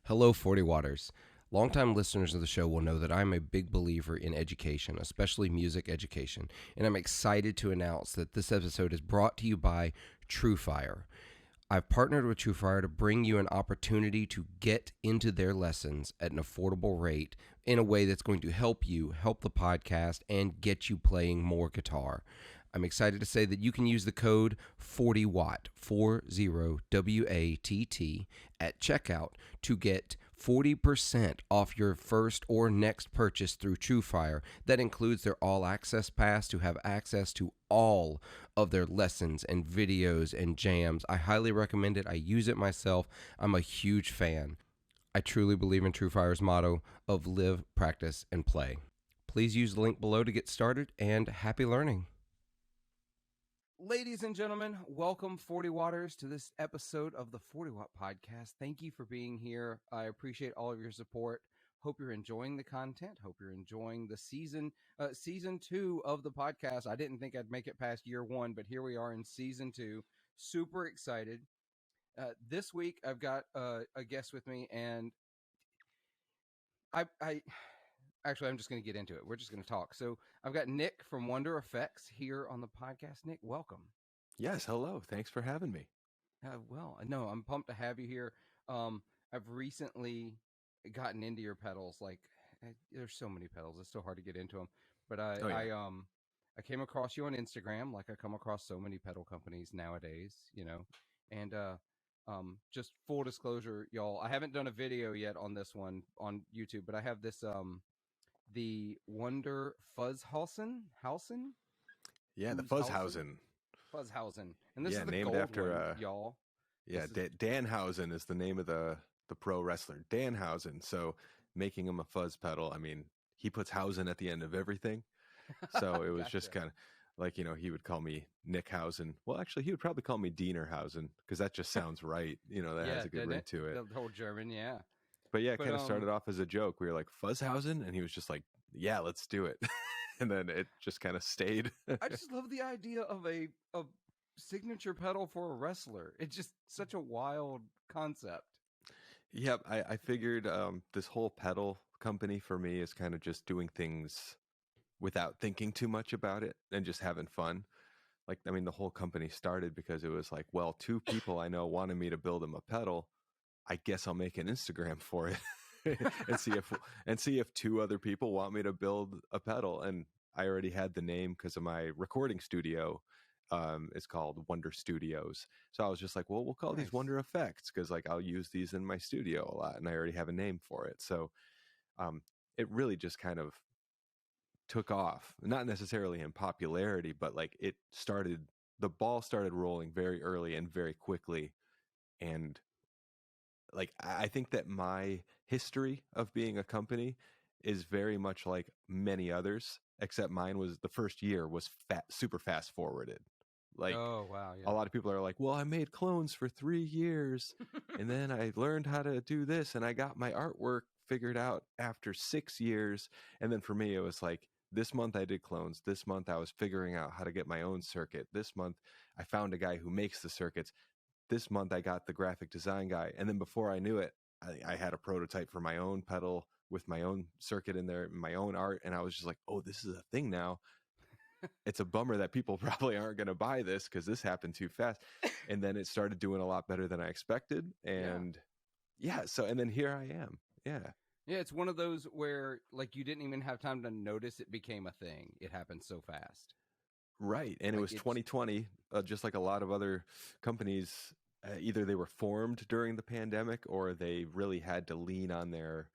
Hello, 40 Waters. Longtime listeners of the show will know that I'm a big believer in education, especially music education, and I'm excited to announce that this episode is brought to you by TrueFire. I've partnered with TrueFire to bring you an opportunity to get into their lessons at an affordable rate in a way that's going to help you, help the podcast, and get you playing more guitar. I'm excited to say that you can use the code 40WATT, 40WATT, at checkout to get 40% off your first or next purchase through TrueFire. That includes their all access pass to have access to all of their lessons and videos and jams. I highly recommend it. I use it myself. I'm a huge fan. I truly believe in TrueFire's motto of live, practice, and play. Please use the link below to get started, and happy learning. Ladies and gentlemen, welcome 40 Waters to this episode of the 40 Watt Podcast. Thank you for being here. I appreciate all of your support. Hope you're enjoying the content. Hope you're enjoying the season 2 of the podcast. I didn't think I'd make it past year 1, but here we are in season 2. Super excited. This week I've got a guest with me, and Actually, I'm just going to get into it. We're just going to talk. So I've got Nick from Wonder Effects here on the podcast. Nick, welcome. Yes, hello. Thanks for having me. No, I'm pumped to have you here. I've recently gotten into your pedals. Like, there's so many pedals. It's so hard to get into them. But I came across you on Instagram, like I come across so many pedal companies nowadays, and just full disclosure, y'all, I haven't done a video yet on this one on YouTube, but I have this the Wonder Fuzzhausen. Yeah, the Fuzzhausen. And this is the named gold after one, y'all. Yeah, Danhausen is the name of the pro wrestler, Danhausen. So making him a fuzz pedal, I mean, he puts Hausen at the end of everything. So it was Gotcha. just kind of like, he would call me Nick Hausen. Well, actually, he would probably call me Diener Hausen because that just sounds right. That has a good ring to it. The whole German, yeah. But yeah, it kind of started off as a joke. We were like, Fuzzhausen? And he was just like, yeah, let's do it. And then it just kind of stayed. I just love the idea of a signature pedal for a wrestler. It's just such a wild concept. Yep, I figured this whole pedal company for me is kind of just doing things without thinking too much about it and just having fun. Like, I mean, the whole company started because it was like, well, 2 people I know wanted me to build them a pedal. I guess I'll make an Instagram for it and see if 2 other people want me to build a pedal. And I already had the name because of my recording studio. It's called Oneder Studios. So I was just like, well, we'll call these Wonder Effects because like I'll use these in my studio a lot and I already have a name for it. So it really just kind of took off, not necessarily in popularity, but like the ball started rolling very early and very quickly. And like, I think that my history of being a company is very much like many others, except mine was the first year was super fast forwarded. Like, oh, wow, yeah. A lot of people are like, well, I made clones for 3 years and then I learned how to do this and I got my artwork figured out after 6 years. And then for me, it was like, this month I did clones. This month I was figuring out how to get my own circuit. This month I found a guy who makes the circuits. This month I got the graphic design guy. And then before I knew it, I had a prototype for my own pedal with my own circuit in there, my own art. And I was just like, oh, this is a thing now. It's a bummer that people probably aren't going to buy this because this happened too fast. And then it started doing a lot better than I expected. And and then here I am. Yeah. Yeah, it's one of those where like you didn't even have time to notice it became a thing. It happened so fast. Right. And it was 2020, just like a lot of other companies, either they were formed during the pandemic or they really had to lean on their,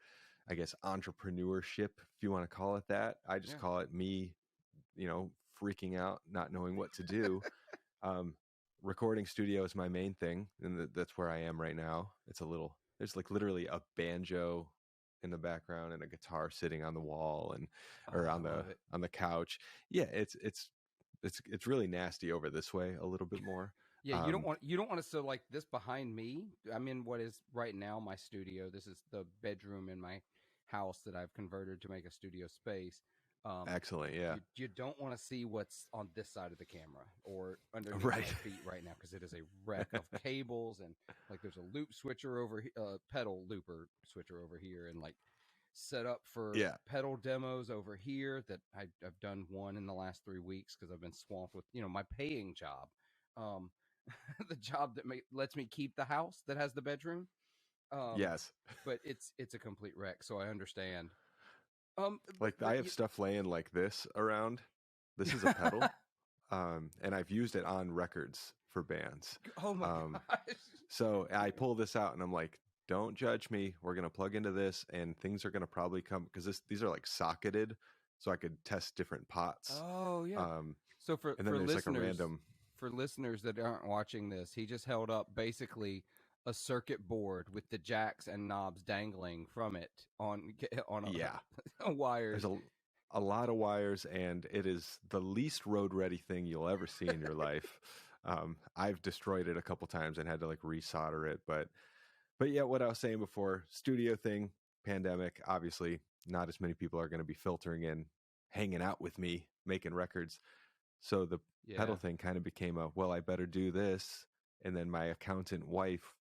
I guess, entrepreneurship, if you want to call it that. I just call it me, freaking out, not knowing what to do. Recording studio is my main thing. And that's where I am right now. There's like literally a banjo in the background and a guitar sitting on the wall or on the couch. Yeah, it's really nasty over this way a little bit more. Yeah, you don't want to. So like this behind me, I'm in what is right now my studio. This is the bedroom in my house that I've converted to make a studio space. Excellent. Yeah. You don't want to see what's on this side of the camera or underneath Right. my feet right now because it is a wreck of cables and like there's a loop switcher over pedal looper switcher over here and like set up for Yeah. pedal demos over here that I've done one in the last 3 weeks because I've been swamped with my paying job, um, the job that lets me keep the house that has the bedroom. Yes. But it's a complete wreck, so I understand. Like But I have stuff laying like this around. This is a pedal. And I've used it on records for bands. oh my Um, gosh. so I pull this out and I'm like, don't judge me. We're going to plug into this and things are going to probably come because these are like socketed. So I could test different pots. Oh yeah. Um, So and then there's like a listeners, random. for listeners that aren't watching this, he just held up basically a circuit board with the jacks and knobs dangling from it on Yeah. wires. There's a lot of wires and it is the least road ready thing you'll ever see in your life. I've destroyed it a couple times and had to like resolder it. But yeah, what I was saying before, studio thing, pandemic, obviously not as many people are going to be filtering in, hanging out with me, making records. So the pedal thing kind of became well, I better do this. And then my accountant wife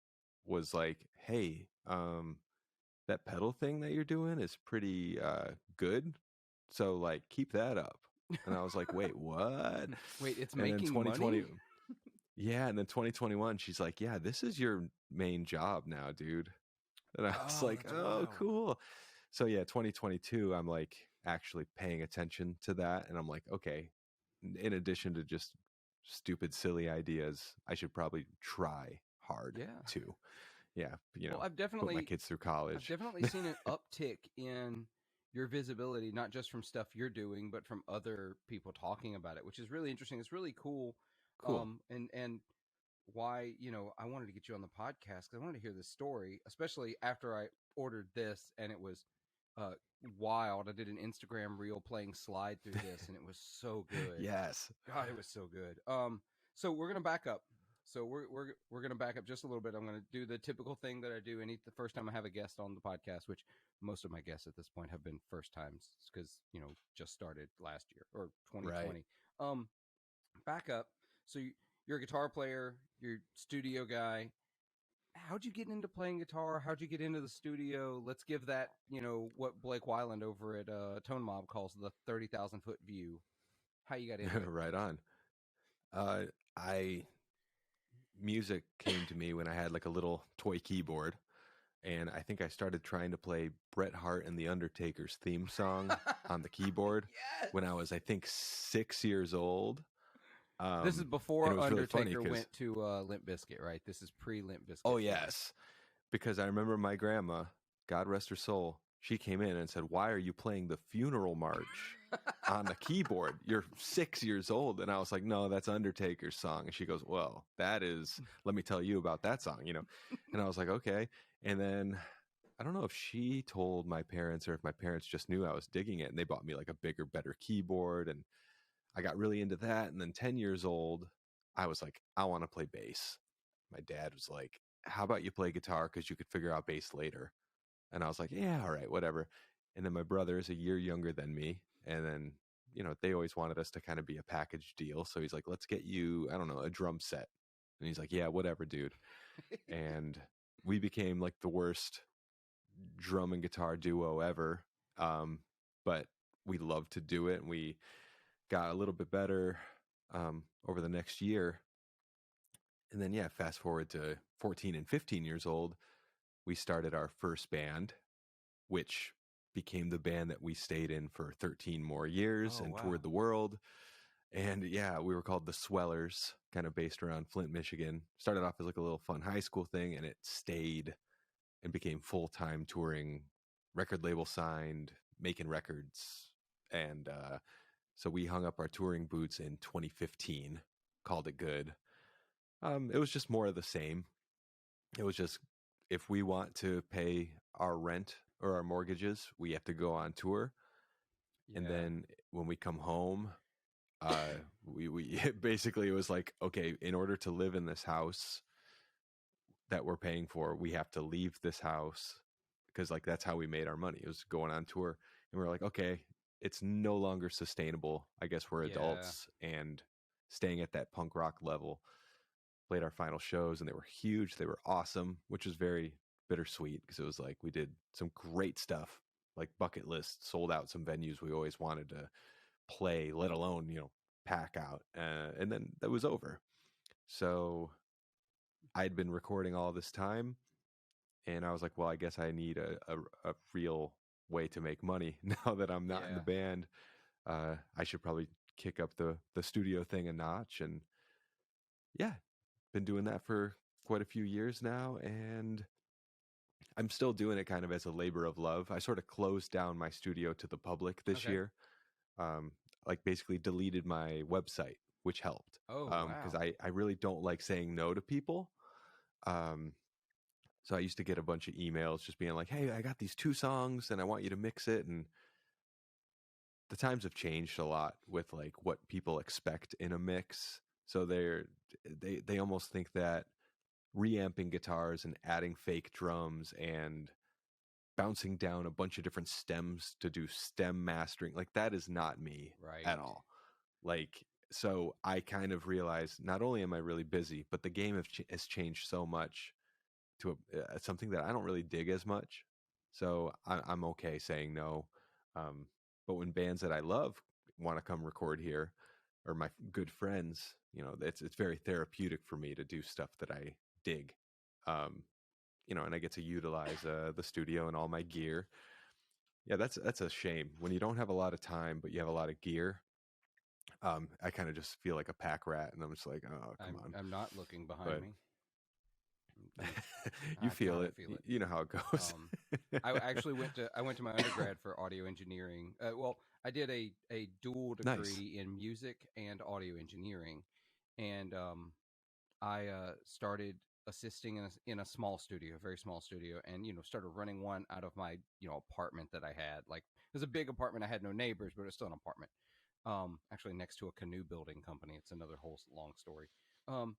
was like, hey, that pedal thing that you're doing is pretty good. So like keep that up. And I was like, wait, what? Wait, it's and making then 2020 money? Yeah, and then 2021 she's like, yeah, this is your main job now, dude. And I was like, that's oh, wild. cool. So yeah, 2022 I'm like actually paying attention to that and I'm like, okay, in addition to just stupid silly ideas, I should probably try hard too. Yeah, Well, put my kids through college. I've definitely seen an uptick in your visibility, not just from stuff you're doing, but from other people talking about it, which is really interesting. It's really cool. Cool. And why, I wanted to get you on the podcast because I wanted to hear this story, especially after I ordered this and it was wild. I did an Instagram reel playing slide through this and it was so good. Yes. God, it was so good. So we're gonna back up. So we're gonna back up just a little bit. I'm gonna do the typical thing that I do the first time I have a guest on the podcast, which most of my guests at this point have been first times because just started last year or 2020. Right. Back up. So you're a guitar player. You're studio guy. How'd you get into playing guitar? How'd you get into the studio? Let's give that what Blake Wyland over at Tone Mob calls the 30,000-foot view. How you got into it? Right on. Music came to me when I had like a little toy keyboard, and I think I started trying to play Bret Hart and the Undertaker's theme song on the keyboard when I was, I think, 6 years old. This is before Undertaker went to Limp Bizkit, right? This is pre-Limp Bizkit. Oh, yes. Because I remember my grandma, God rest her soul, she came in and said, why are you playing the funeral march on the keyboard? You're 6 years old. And I was like, no, that's Undertaker's song. And she goes, well, that is, let me tell you about that song, And I was like, okay. And then I don't know if she told my parents or if my parents just knew I was digging it and they bought me like a bigger, better keyboard. And I got really into that. And then 10 years old, I was like, I want to play bass. My dad was like, how about you play guitar? Because you could figure out bass later. And I was like, yeah, all right, whatever. And then my brother is a year younger than me. And then, they always wanted us to kind of be a package deal. So he's like, let's get you, I don't know, a drum set. And he's like, yeah, whatever, dude. And we became like the worst drum and guitar duo ever. But we loved to do it. And we got a little bit better over the next year. And then, fast forward to 14 and 15 years old, we started our first band, which became the band that we stayed in for 13 more years toured the world. And we were called the Swellers, kind of based around Flint, Michigan. Started off as like a little fun high school thing, and it stayed and became full-time touring, record label signed, making records. And so we hung up our touring boots in 2015, called it good. It was just more of the same. It was just, if we want to pay our rent or our mortgages, we have to go on tour. And then when we come home, we basically, it was like, okay, in order to live in this house that we're paying for, we have to leave this house because like that's how we made our money. It was going on tour. And we were like, okay, it's no longer sustainable. I guess we're Yeah. adults and staying at that punk rock level. Played our final shows and they were huge. They were awesome, which was very bittersweet because it was like we did some great stuff, like bucket list, sold out some venues we always wanted to play, let alone, pack out. And then that was over. So I'd been recording all this time and I was like, well, I guess I need a real way to make money now that I'm not in the Yeah. band. I should probably kick up the studio thing a notch. And yeah, been doing that for quite a few years now. And I'm still doing it kind of as a labor of love. I sort of closed down my studio to the public this Okay. year. Um, like basically deleted my website, which helped. Oh, Because wow. I really don't like saying no to people. Um, so I used to get a bunch of emails just being like, hey, I got these 2 songs and I want you to mix it. And the times have changed a lot with like what people expect in a mix. So they almost think that reamping guitars and adding fake drums and bouncing down a bunch of different stems to do stem mastering, like that is not me Right. at all. Like, so I kind of realized not only am I really busy, but the game has changed so much to something that I don't really dig as much. So I'm okay saying no. Um, but when bands that I love want to come record here, or my good friends, it's very therapeutic for me to do stuff that I dig. Um, and I get to utilize the studio and all my gear. Yeah, that's a shame when you don't have a lot of time, but you have a lot of gear. I kind of just feel like a pack rat, and I'm just like, oh, come on. I'm not looking behind But me. I'm, you I feel kind of it. feel it. You know how it goes. I actually went to my undergrad for audio engineering. Well, I did a dual Nice. degree in music and audio engineering, and I started assisting in a small studio, a very small studio, and started running one out of my apartment that I had. Like it was a big apartment. I had no neighbors, but it was still an apartment. Actually next to a canoe building company. It's another whole long story. Um,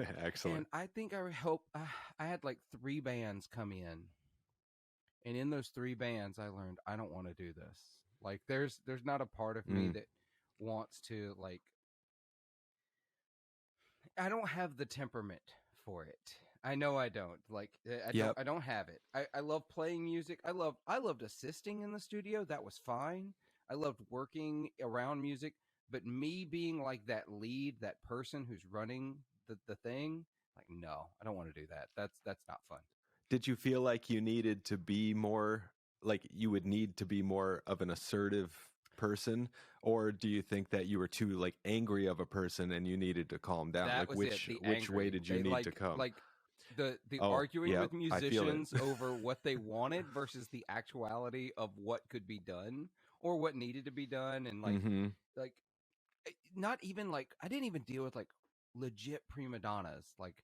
and Excellent. I think I helped. I had like 3 bands come in, and in those 3 bands, I learned I don't want to do this. Like there's not a part of me Mm. that wants to like. I don't have the temperament for it. I know I don't. Like Yep. I don't have it. I love playing music. I loved assisting in the studio. That was fine. I loved working around music, but me being like that lead, that person who's running the thing, like no, I don't want to do that. That's not fun. Did you feel like you needed to be more, like you would need to be more of an assertive person, or do you think that you were too like angry of a person and you needed to calm down? That Like was it. The which way angry. did you They need to come? like the Oh, arguing yep, with I feel it. musicians over what they wanted versus the actuality of what could be done or what needed to be done, and Mm-hmm. like not even like I didn't even deal with like legit prima donnas. Like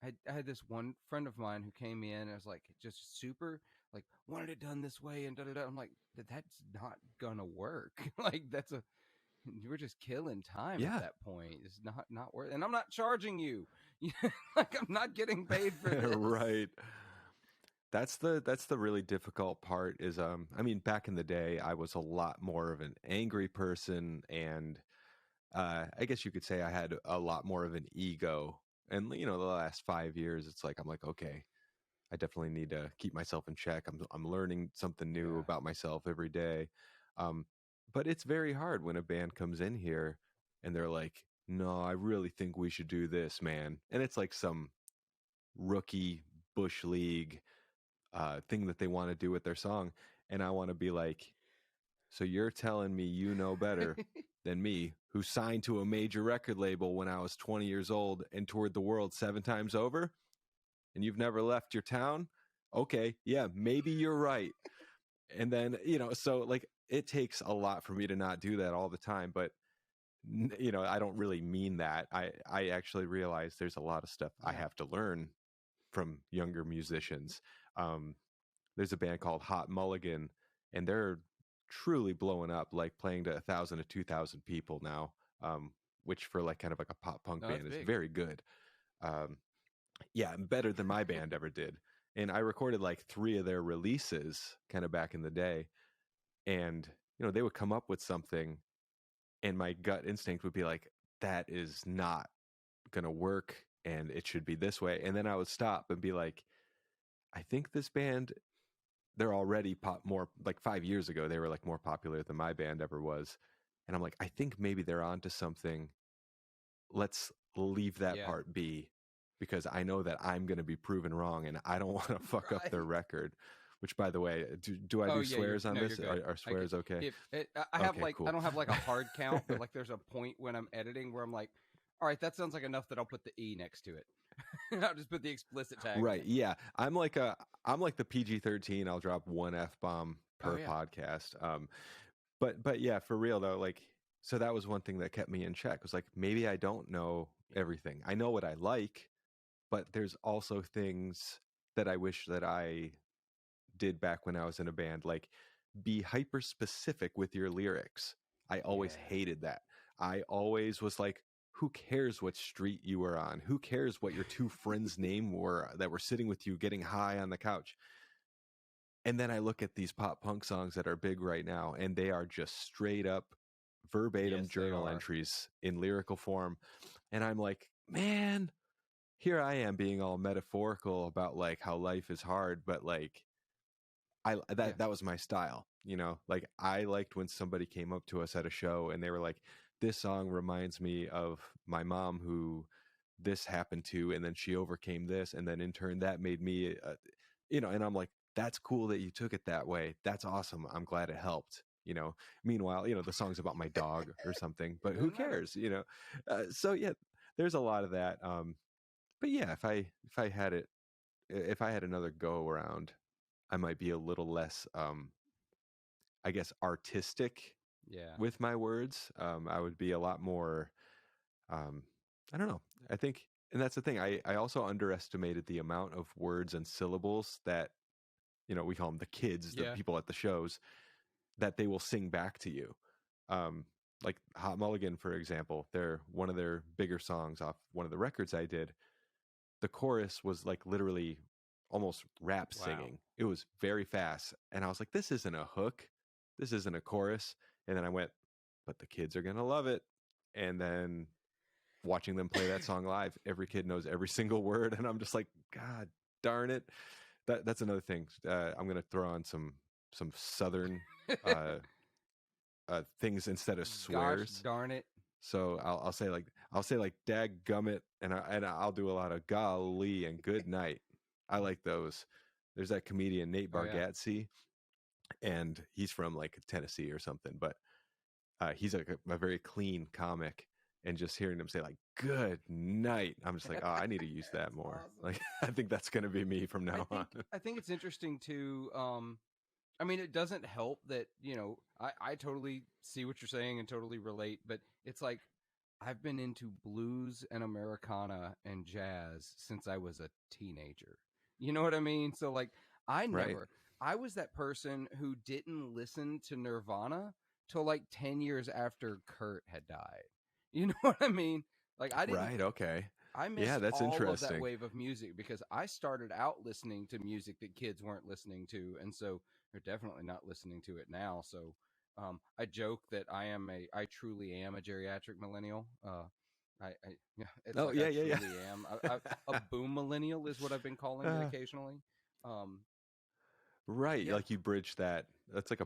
I had this one friend of mine who came in and was like just super like wanted it done this way and da da da. I'm like that's not gonna work. Like that's a you were just killing time at Yeah. that point. It's not worth, and I'm not charging you. Like I'm not getting paid for this. Right. That's the really difficult part is I mean back in the day I was a lot more of an angry person, and I guess you could say I had a lot more of an ego. And the last 5 years it's like I'm like, okay, I definitely need to keep myself in check. I'm learning something new Yeah. about myself every day. Um, but it's very hard when a band comes in here and they're like, "No, I really think we should do this, man." And it's like some rookie bush league thing that they want to do with their song, and I want to be like, "So you're telling me you know better than me, who signed to a major record label when I was 20 years old and toured the world 7 times over?" And you've never left your town? Okay, yeah, maybe you're right. And then, so like it takes a lot for me to not do that all the time, but I don't really mean that. I actually realize there's a lot of stuff I Yeah. have to learn from younger musicians. Um, there's a band called Hot Mulligan, and they're truly blowing up, like playing to 1,000 to 2,000 people now, which for like kind of like a pop punk No, that's band is big. very good. Um, yeah, better than my band ever did. And I recorded like 3 of their releases kind of back in the day. And they would come up with something, and my gut instinct would be like, that is not going to work, and it should be this way. And then I would stop and be like, I think this band, they're already more like 5 years ago, they were like more popular than my band ever was. And I'm like, I think maybe they're onto something. Let's leave that Yeah. part be, because I know that I'm going to be proven wrong, and I don't want to fuck up their record. Which, by the way, do I do swears on this? Are swears okay? I have Okay, cool. I don't have like a hard count, but like there's a point when I'm editing where I'm like, all right, that sounds like enough that I'll put the E next to it. I'll just put the explicit tag. Right. Yeah. I'm like the PG-13. I'll drop one F-bomb per podcast. But yeah, for real though, like, so that was one thing that kept me in check. It was like, maybe I don't know everything. I know what I like, but there's also things that I wish that I did back when I was in a band, like be hyper specific with your lyrics. I always hated that. I always was like, who cares what street you were on? Who cares what your two friends' name were that were sitting with you getting high on the couch? And then I look at these pop punk songs that are big right now, and they are just straight up verbatim journal entries in lyrical form. And I'm like, man, here I am being all metaphorical about like how life is hard, but like that was my style, like I liked when somebody came up to us at a show and they were like, this song reminds me of my mom who this happened to, and then she overcame this, and then in turn that made me and I'm like, that's cool that you took it that way. That's awesome. I'm glad it helped. Meanwhile, the song's about my dog or something, but who cares? So yeah, there's a lot of that. But yeah, if I had another go around, I might be a little less, I guess, artistic with my words. I would be a lot more, I don't know. I think, and that's the thing. I also underestimated the amount of words and syllables that, we call them the kids, the people at the shows, that they will sing back to you. Like Hot Mulligan, for example, one of their bigger songs off one of the records I did. The chorus was like literally almost rap singing. It was very fast. And I was like, this isn't a hook. This isn't a chorus. And then I went, but the kids are going to love it. And then watching them play that song live, every kid knows every single word. And I'm just like, God darn it. That's another thing. I'm going to throw on some Southern things instead of swears. Gosh darn it. So I'll say like dag gummit, and I'll do a lot of golly and good night. I like those. There's that comedian Nate Bargatze, and he's from like Tennessee or something, but he's like a very clean comic, and just hearing him say like good night, I'm just like, oh, I need to use that more. Awesome. Like, I think that's going to be me from now on. I think it's interesting to I mean, it doesn't help that, I totally see what you're saying and totally relate, but it's like I've been into blues and Americana and jazz since I was a teenager. You know what I mean? So like I was that person who didn't listen to Nirvana till like 10 years after Kurt had died. You know what I mean? Like I didn't. Right. Okay. I missed that's all interesting. of that wave of music because I started out listening to music that kids weren't listening to, and so they're definitely not listening to it now. So I joke that I truly am a geriatric millennial. I truly am. A boom millennial is what I've been calling it occasionally. Right, like you bridge that. That's like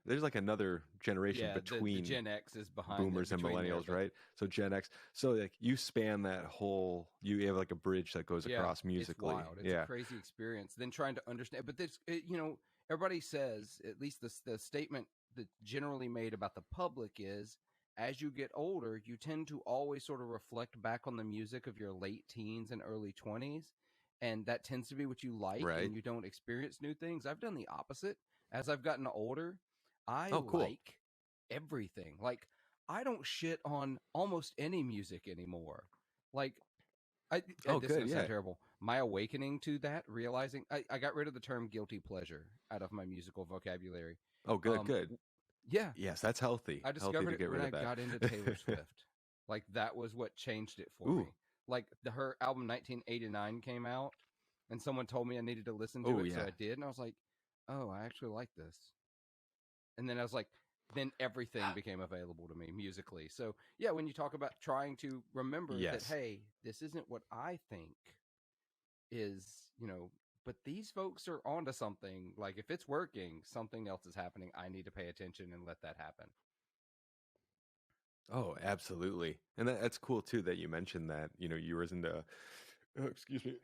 there's like another generation between the Gen X is behind boomers and millennials, right? So Gen X. So like you span that whole. You have like a bridge that goes across musically. It's wild. It's a crazy experience. Then trying to understand, but this, everybody says, at least the statement that's generally made about the public is, as you get older, you tend to always sort of reflect back on the music of your late teens and early 20s. And that tends to be what you like, and you don't experience new things. I've done the opposite. As I've gotten older, I like everything. Like, I don't shit on almost any music anymore. Like, this is going to sound terrible. My awakening to that, realizing I got rid of the term guilty pleasure out of my musical vocabulary. Oh, good, good. Yeah. Yes, that's healthy. I discovered it when I got into Taylor Swift. Like, that was what changed it for me. Like, her album 1989 came out, and someone told me I needed to listen to it, so I did, and I was like, oh, I actually like this. And then I was like, then everything became available to me musically. So yeah, when you talk about trying to remember that, Yes. hey, this isn't what I think is, but these folks are onto something. Like if it's working, something else is happening. I need to pay attention and let that happen. Oh, absolutely. And that's cool too that you mentioned that, you were into, excuse me,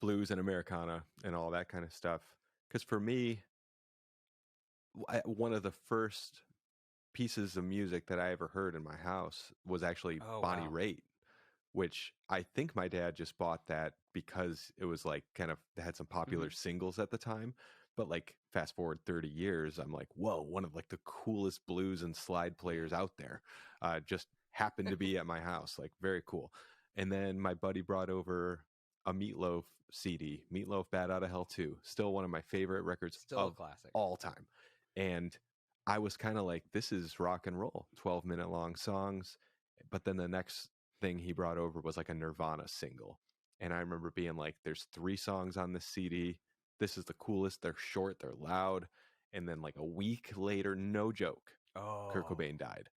blues and Americana and all that kind of stuff. Because for me, one of the first pieces of music that I ever heard in my house was actually Oh Bonnie wow. Raitt, which I think my dad just bought that because it was like kind of had some Hmm. popular singles at the time. But like fast forward 30 years, I'm like, whoa, one of like the coolest blues and slide players out there just happened to be at my house. Like very cool. And then my buddy brought over a Meatloaf CD, Meatloaf Bad Out of Hell 2, still one of my favorite records Still a of classic. all time. And I was kind of like, this is rock and roll, 12-minute long songs. But then the next thing he brought over was like a Nirvana single. And I remember being like, there's 3 songs on this CD. This is the coolest. They're short, they're loud. And then like a week later, no joke, Kurt Oh, Cobain died.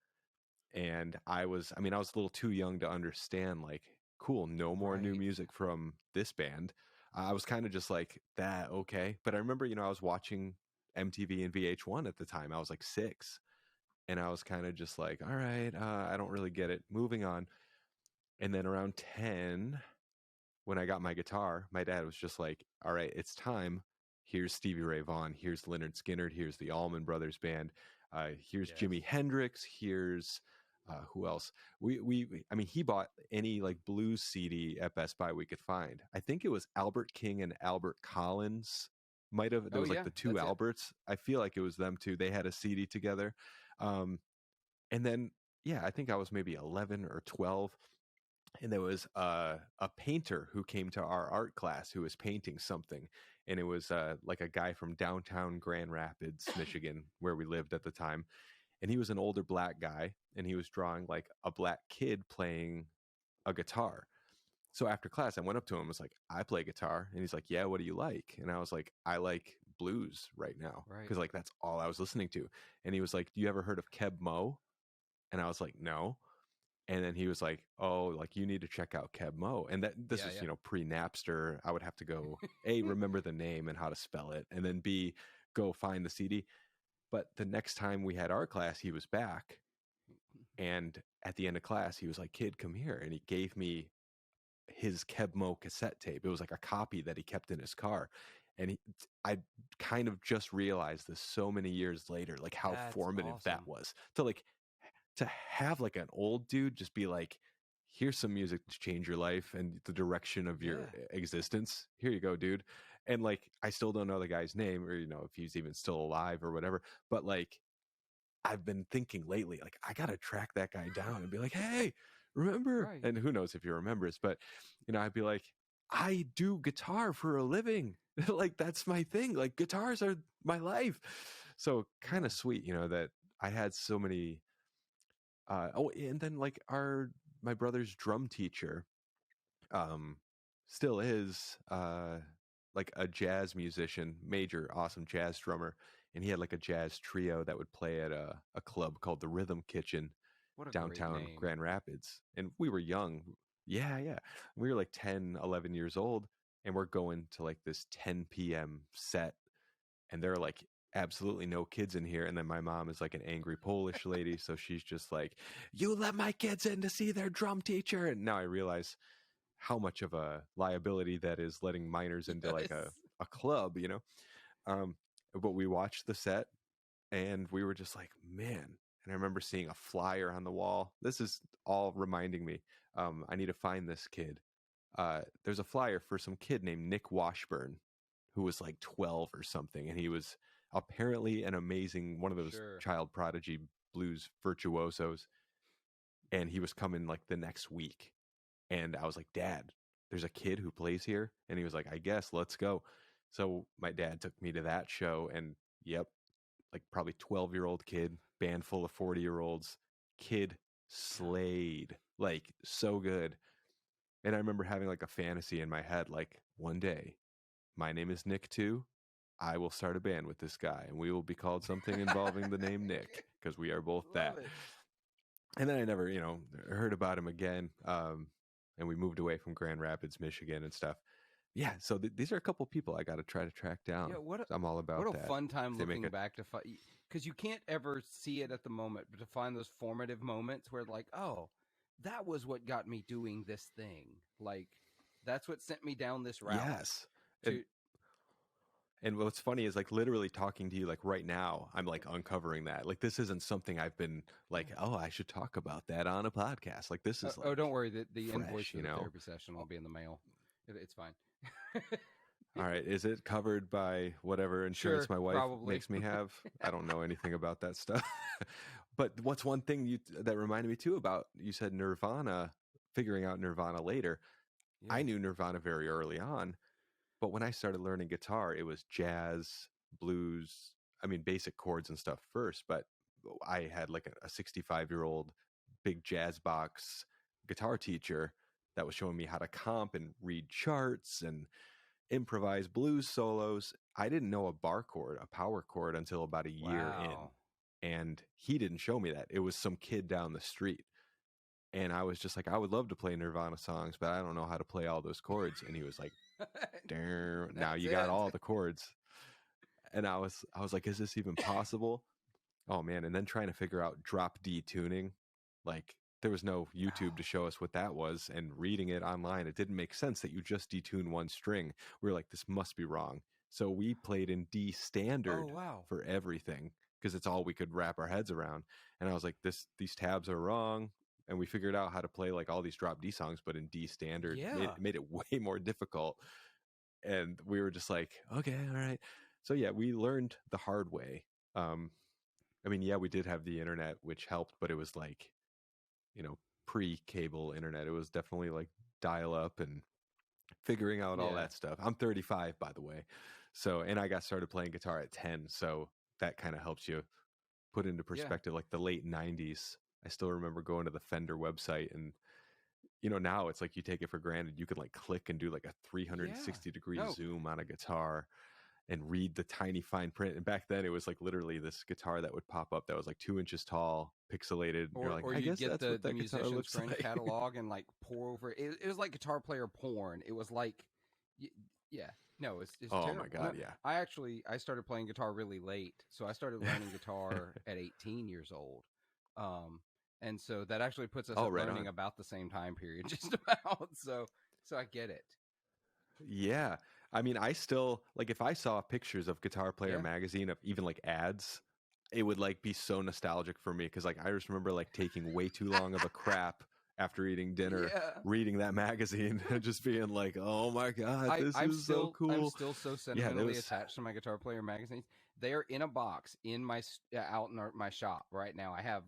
And I was a little too young to understand, like, cool, no more new right. music from this band. I was kind of just like, that, okay. But I remember, I was watching MTV and VH1 at the time. I was like 6. And I was kind of just like, all right, I don't really get it. Moving on. And then around 10, when I got my guitar, my dad was just like, all right, it's time. Here's Stevie Ray Vaughan. Here's Leonard Skinner. Here's the Allman Brothers Band. Here's Yes. Jimi Hendrix. Here's who else? I mean, he bought any like blues CD at Best Buy we could find. I think it was Albert King and Albert Collins. There Oh was like yeah, the two that's it. Alberts. I feel like it was them two. They had a CD together. Um, and then, yeah, I think I was maybe 11 or 12, and there was a painter who came to our art class who was painting something, and it was like a guy from downtown Grand Rapids, Michigan, where we lived at the time, and he was an older black guy, and he was drawing like a black kid playing a guitar. So after class, I went up to him and was like, I play guitar. And he's like, yeah, what do you like? And I was like, I like blues right now. Right. Cause like that's all I was listening to. And he was like, do you ever heard of Keb Mo? And I was like, no. And then he was like, "Oh, like you need to check out Keb Mo." And this Yeah, is, yeah. pre Napster. I would have to go A, remember the name and how to spell it, and then B, go find the CD. But the next time we had our class, he was back, and at the end of class, he was like, "Kid, come here," and he gave me his Keb Mo cassette tape. It was like a copy that he kept in his car, and I kind of just realized this so many years later, like how That's formative that awesome. was to have like an old dude just be like, here's some music to change your life and the direction of your Yeah. existence. Here you go, dude. And like, I still don't know the guy's name, or if he's even still alive or whatever, but like, I've been thinking lately, like, I gotta track that guy down and be like, hey, remember? Right. And who knows if he remembers, but I'd be like, I do guitar for a living. Like, that's my thing. Like, guitars are my life. So kind Yeah. of sweet, that I had so many. And then like my brother's drum teacher, um, still is like a jazz musician, major, awesome jazz drummer, and he had like a jazz trio that would play at a club called the Rhythm Kitchen, What a great downtown name. Grand Rapids. And we were young. Yeah, yeah. We were like 10, 11 years old, and we're going to like this 10 p.m. set, and there are like absolutely no kids in here. And then my mom is like an angry Polish lady, so she's just like, you let my kids in to see their drum teacher. And now I realize how much of a liability that is, letting minors into like Yes. a club, um but we watched the set, and we were just like, man. And I remember seeing a flyer on the wall. This is all reminding me, I need to find this kid. There's a flyer for some kid named Nick Washburn, who was like 12 or something, and he was apparently an amazing, one of those Sure. child prodigy blues virtuosos, and he was coming like the next week. And I was like, Dad, there's a kid who plays here. And he was like, I guess, let's go. So my dad took me to that show, and yep, like probably 12-year-old kid, band full of 40-year-olds. Kid slayed, like so good. And I remember having like a fantasy in my head, like, one day, my name is Nick too. I will start a band with this guy, and we will be called something involving the name Nick, because we are both that. Love it. And then I never, heard about him again. And we moved away from Grand Rapids, Michigan, and stuff. Yeah, so these are a couple people I got to try to track down. Yeah, So I'm all about what that. a fun time looking back to find, because you can't ever see it at the moment, but to find those formative moments where like, oh, that was what got me doing this thing. Like, that's what sent me down this route. Yes. And what's funny is like literally talking to you like right now, I'm like uncovering that. Like this isn't something I've been like, oh, I should talk about that on a podcast. Like this is like, don't worry, the fresh, invoice for the therapy session will be in the mail. It's fine. All right. Is it covered by whatever insurance my wife makes me have? I don't know anything about that stuff. But what's one thing that reminded me too about, you said Nirvana, figuring out Nirvana later. Yeah. I knew Nirvana very early on, but when I started learning guitar, it was jazz, blues, basic chords and stuff first, but I had like a 65-year-old big jazz box guitar teacher that was showing me how to comp and read charts and improvise blues solos. I didn't know a bar chord, a power chord, until about a year in. And he didn't show me that. It was some kid down the street. And I was just like, I would love to play Nirvana songs, but I don't know how to play all those chords. And he was like, damn, now you got all the chords. And I was like, is this even possible? Oh man. And then trying to figure out drop D tuning. Like there was no YouTube to show us what that was. And reading it online, it didn't make sense that you just detune one string. We were like, this must be wrong. So we played in D standard for everything, because it's all we could wrap our heads around. And I was like, these tabs are wrong. And we figured out how to play like all these drop D songs, but in D standard. Made it way more difficult. And we were just like, okay, all right. So yeah, we learned the hard way. We did have the internet, which helped, but it was like, pre-cable internet. It was definitely like dial up and figuring out all that stuff. I'm 35, by the way. So, and I got started playing guitar at 10. So that kind of helps you put into perspective, like the late 90s. I still remember going to the Fender website, and now it's like you take it for granted. You could like click and do like a 360-degree zoom on a guitar and read the tiny fine print. And back then it was like literally this guitar that would pop up that was like 2 inches tall, pixelated. Or you get the musician's friend catalog and like pour over it. It was like guitar player porn. It was like, no, it's oh terrible. My God, yeah. I started playing guitar really late, so I started learning guitar at 18 years old. And so that actually puts us learning about the same time period, just about. So I get it. Yeah. I still, like, if I saw pictures of Guitar Player magazine, of even like ads, it would like be so nostalgic for me. Cause like, I just remember like taking way too long of a crap after eating dinner, reading that magazine and just being like, oh my God, this is so cool. I'm still so sentimentally attached to my Guitar Player magazines. They are in a box in my, out in my shop right now. I have,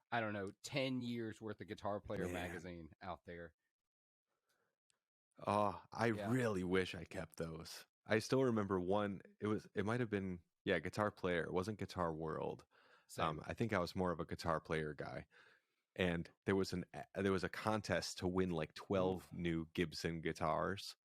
I don't know, 10 years worth of Guitar Player magazine out there. Oh, I really wish I kept those. I still remember one. It might have been, Guitar Player. It wasn't Guitar World. I think I was more of a Guitar Player guy. And there was a contest to win like 12 new Gibson guitars.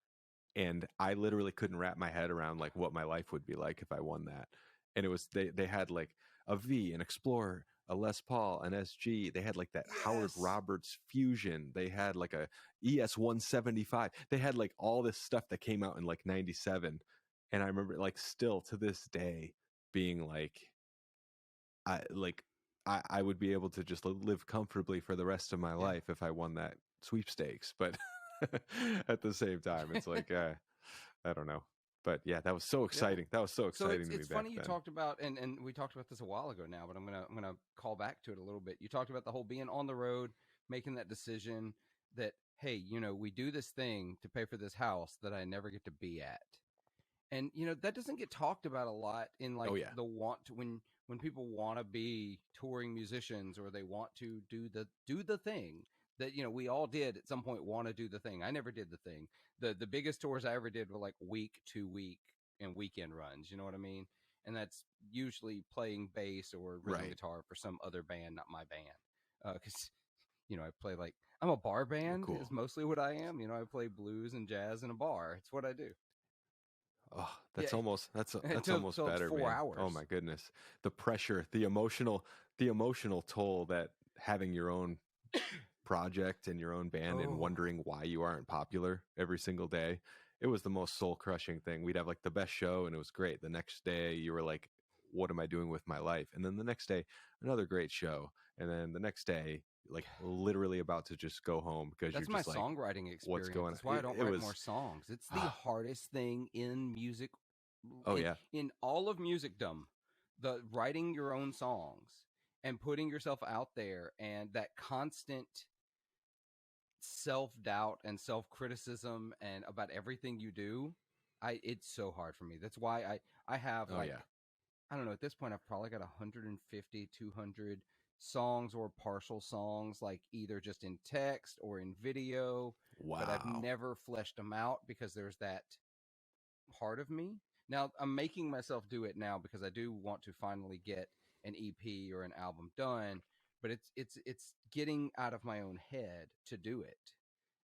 And I literally couldn't wrap my head around like what my life would be like if I won that. And it was, they had like a V, an Explorer, a Les Paul, an SG. They had like that Howard Roberts Fusion. They had like a ES 175. They had like all this stuff that came out in like 97. And I remember like still to this day being like, I would be able to just live comfortably for the rest of my life if I won that sweepstakes. But at the same time, it's like, I don't know. But yeah, that was so exciting. That was so exciting to me back then. It's funny you talked about, and we talked about this a while ago now, but I'm gonna call back to it a little bit. You talked about the whole being on the road, making that decision that, hey, we do this thing to pay for this house that I never get to be at. And that doesn't get talked about a lot in like the want to, when people want to be touring musicians, or they want to do the thing that we all did at some point, want to do the thing. I never did the thing. The biggest tours I ever did were like week to week and weekend runs. You know what I mean? And that's usually playing bass or rhythm guitar for some other band, not my band. Because I play like, I'm a bar band is mostly what I am. I play blues and jazz in a bar. It's what I do. Oh, Yeah, that's until almost it's better, 4 man. Oh hours. my goodness. The pressure, the emotional toll that having your own project and your own band and Oh, wondering why you aren't popular every single day. It was the most soul crushing thing. We'd have like the best show and it was great. The next day you were like, what am I doing with my life? And then the next day, another great show. And then the next day, like literally about to just go home because you're that's my just like, songwriting what's experience. going on? That's why I don't It write more was, songs. It's the hardest thing in music, oh yeah. in all of musicdom. The writing your own songs and putting yourself out there, and that constant self-doubt and self-criticism and about everything you do. It's so hard for me. That's why I have Oh like, yeah. I don't know, at this point I've probably got 150, 200 songs or partial songs, like either just in text or in video, but I've Wow. never fleshed them out because there's that part of me. Now I'm making myself do it now because I do want to finally get an EP or an album done, but it's getting out of my own head to do it.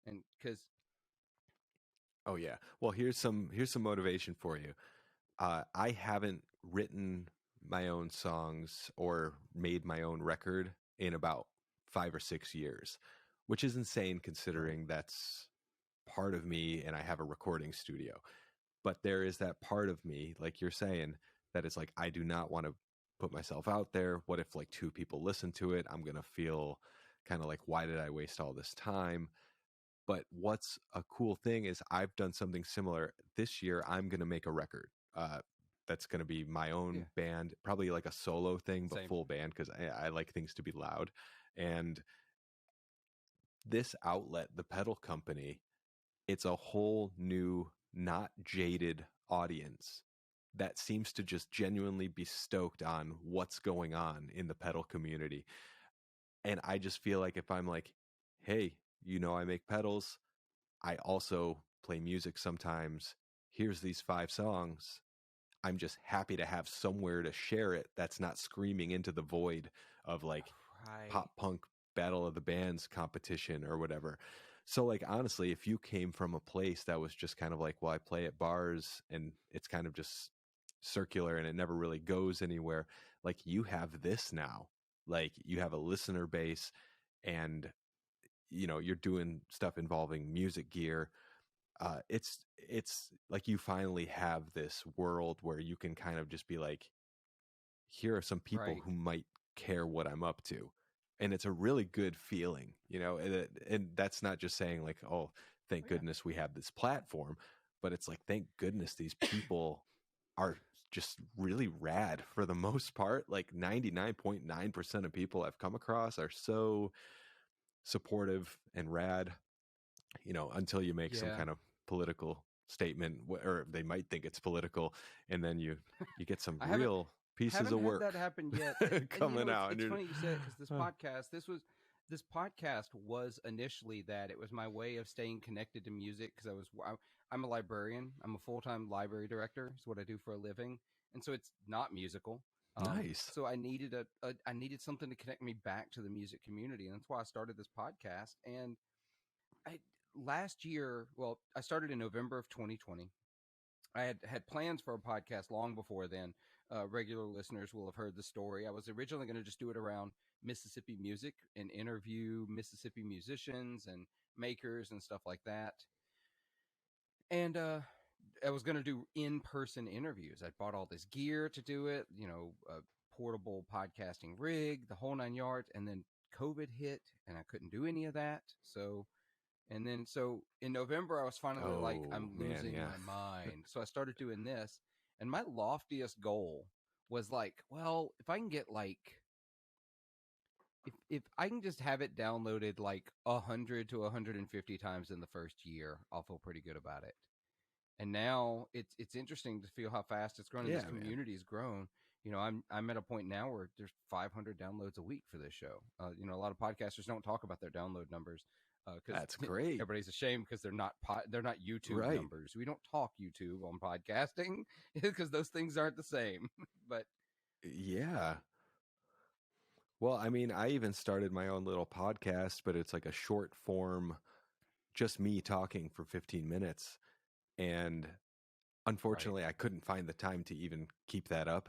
And cuz Oh yeah. Well, here's some motivation for you. I haven't written my own songs or made my own record in about 5 or 6 years, which is insane right. considering that's part of me and I have a recording studio. But there is that part of me, like you're saying, that is like, I do not want to put myself out there. What if like two people listen to it? I'm going to feel kind of like, why did I waste all this time? But what's a cool thing is I've done something similar this year. I'm going to make a record. That's going to be my Yeah, own band, probably like a solo thing, but same. full band because I like things to be loud. And this outlet, the pedal company, it's a whole new, not jaded audience that seems to just genuinely be stoked on what's going on in the pedal community. And I just feel like if I'm like, hey, I make pedals, I also play music sometimes. Here's these 5 songs. I'm just happy to have somewhere to share it that's not screaming into the void of like Right. pop punk battle of the bands competition or whatever. So like honestly, if you came from a place that was just kind of like, well, I play at bars and it's kind of just circular and it never really goes anywhere, like you have this now. Like you have a listener base and you're doing stuff involving music gear. It's like you finally have this world where you can kind of just be like, here are some people Right. who might care what I'm up to. And it's a really good feeling, and that's not just saying like, oh, thank Oh, yeah. goodness we have this platform, but it's like, thank goodness these people are just really rad for the most part. Like 99.9% of people I've come across are so supportive and rad, until you make some Yeah. kind of political statement, or they might think it's political, and then you get some I real pieces haven't of had that work happen yet. And coming out, and it's you're funny you said it, because uh, this podcast was initially that it was my way of staying connected to music, because I'm a librarian. I'm a full-time library director. Is what I do for a living, and so it's not musical. nice. So I needed I needed something to connect me back to the music community, and that's why I started this podcast. And I last year, well, I started in November of 2020. I had plans for a podcast long before then. Regular listeners will have heard the story. I was originally going to just do it around Mississippi music and interview Mississippi musicians and makers and stuff like that. And I was going to do in-person interviews. I bought all this gear to do it, a portable podcasting rig, the whole 9 yards. And then COVID hit, and I couldn't do any of that. So in November, I was finally like, Oh I'm man, losing yeah. my mind. So I started doing this. And my loftiest goal was like, well, if I can get like, if I can just have it downloaded like 100 to 150 times in the first year, I'll feel pretty good about it. And now it's interesting to feel how fast it's grown, and Yeah, this man. community has grown. I'm at a point now where there's 500 downloads a week for this show. A lot of podcasters don't talk about their download numbers because That's great. everybody's ashamed because they're not YouTube Right. numbers. We don't talk YouTube on podcasting because those things aren't the same. But Yeah. Well, I mean, I even started my own little podcast, but it's like a short form, just me talking for 15 minutes. And unfortunately, I couldn't find the time to even keep that up.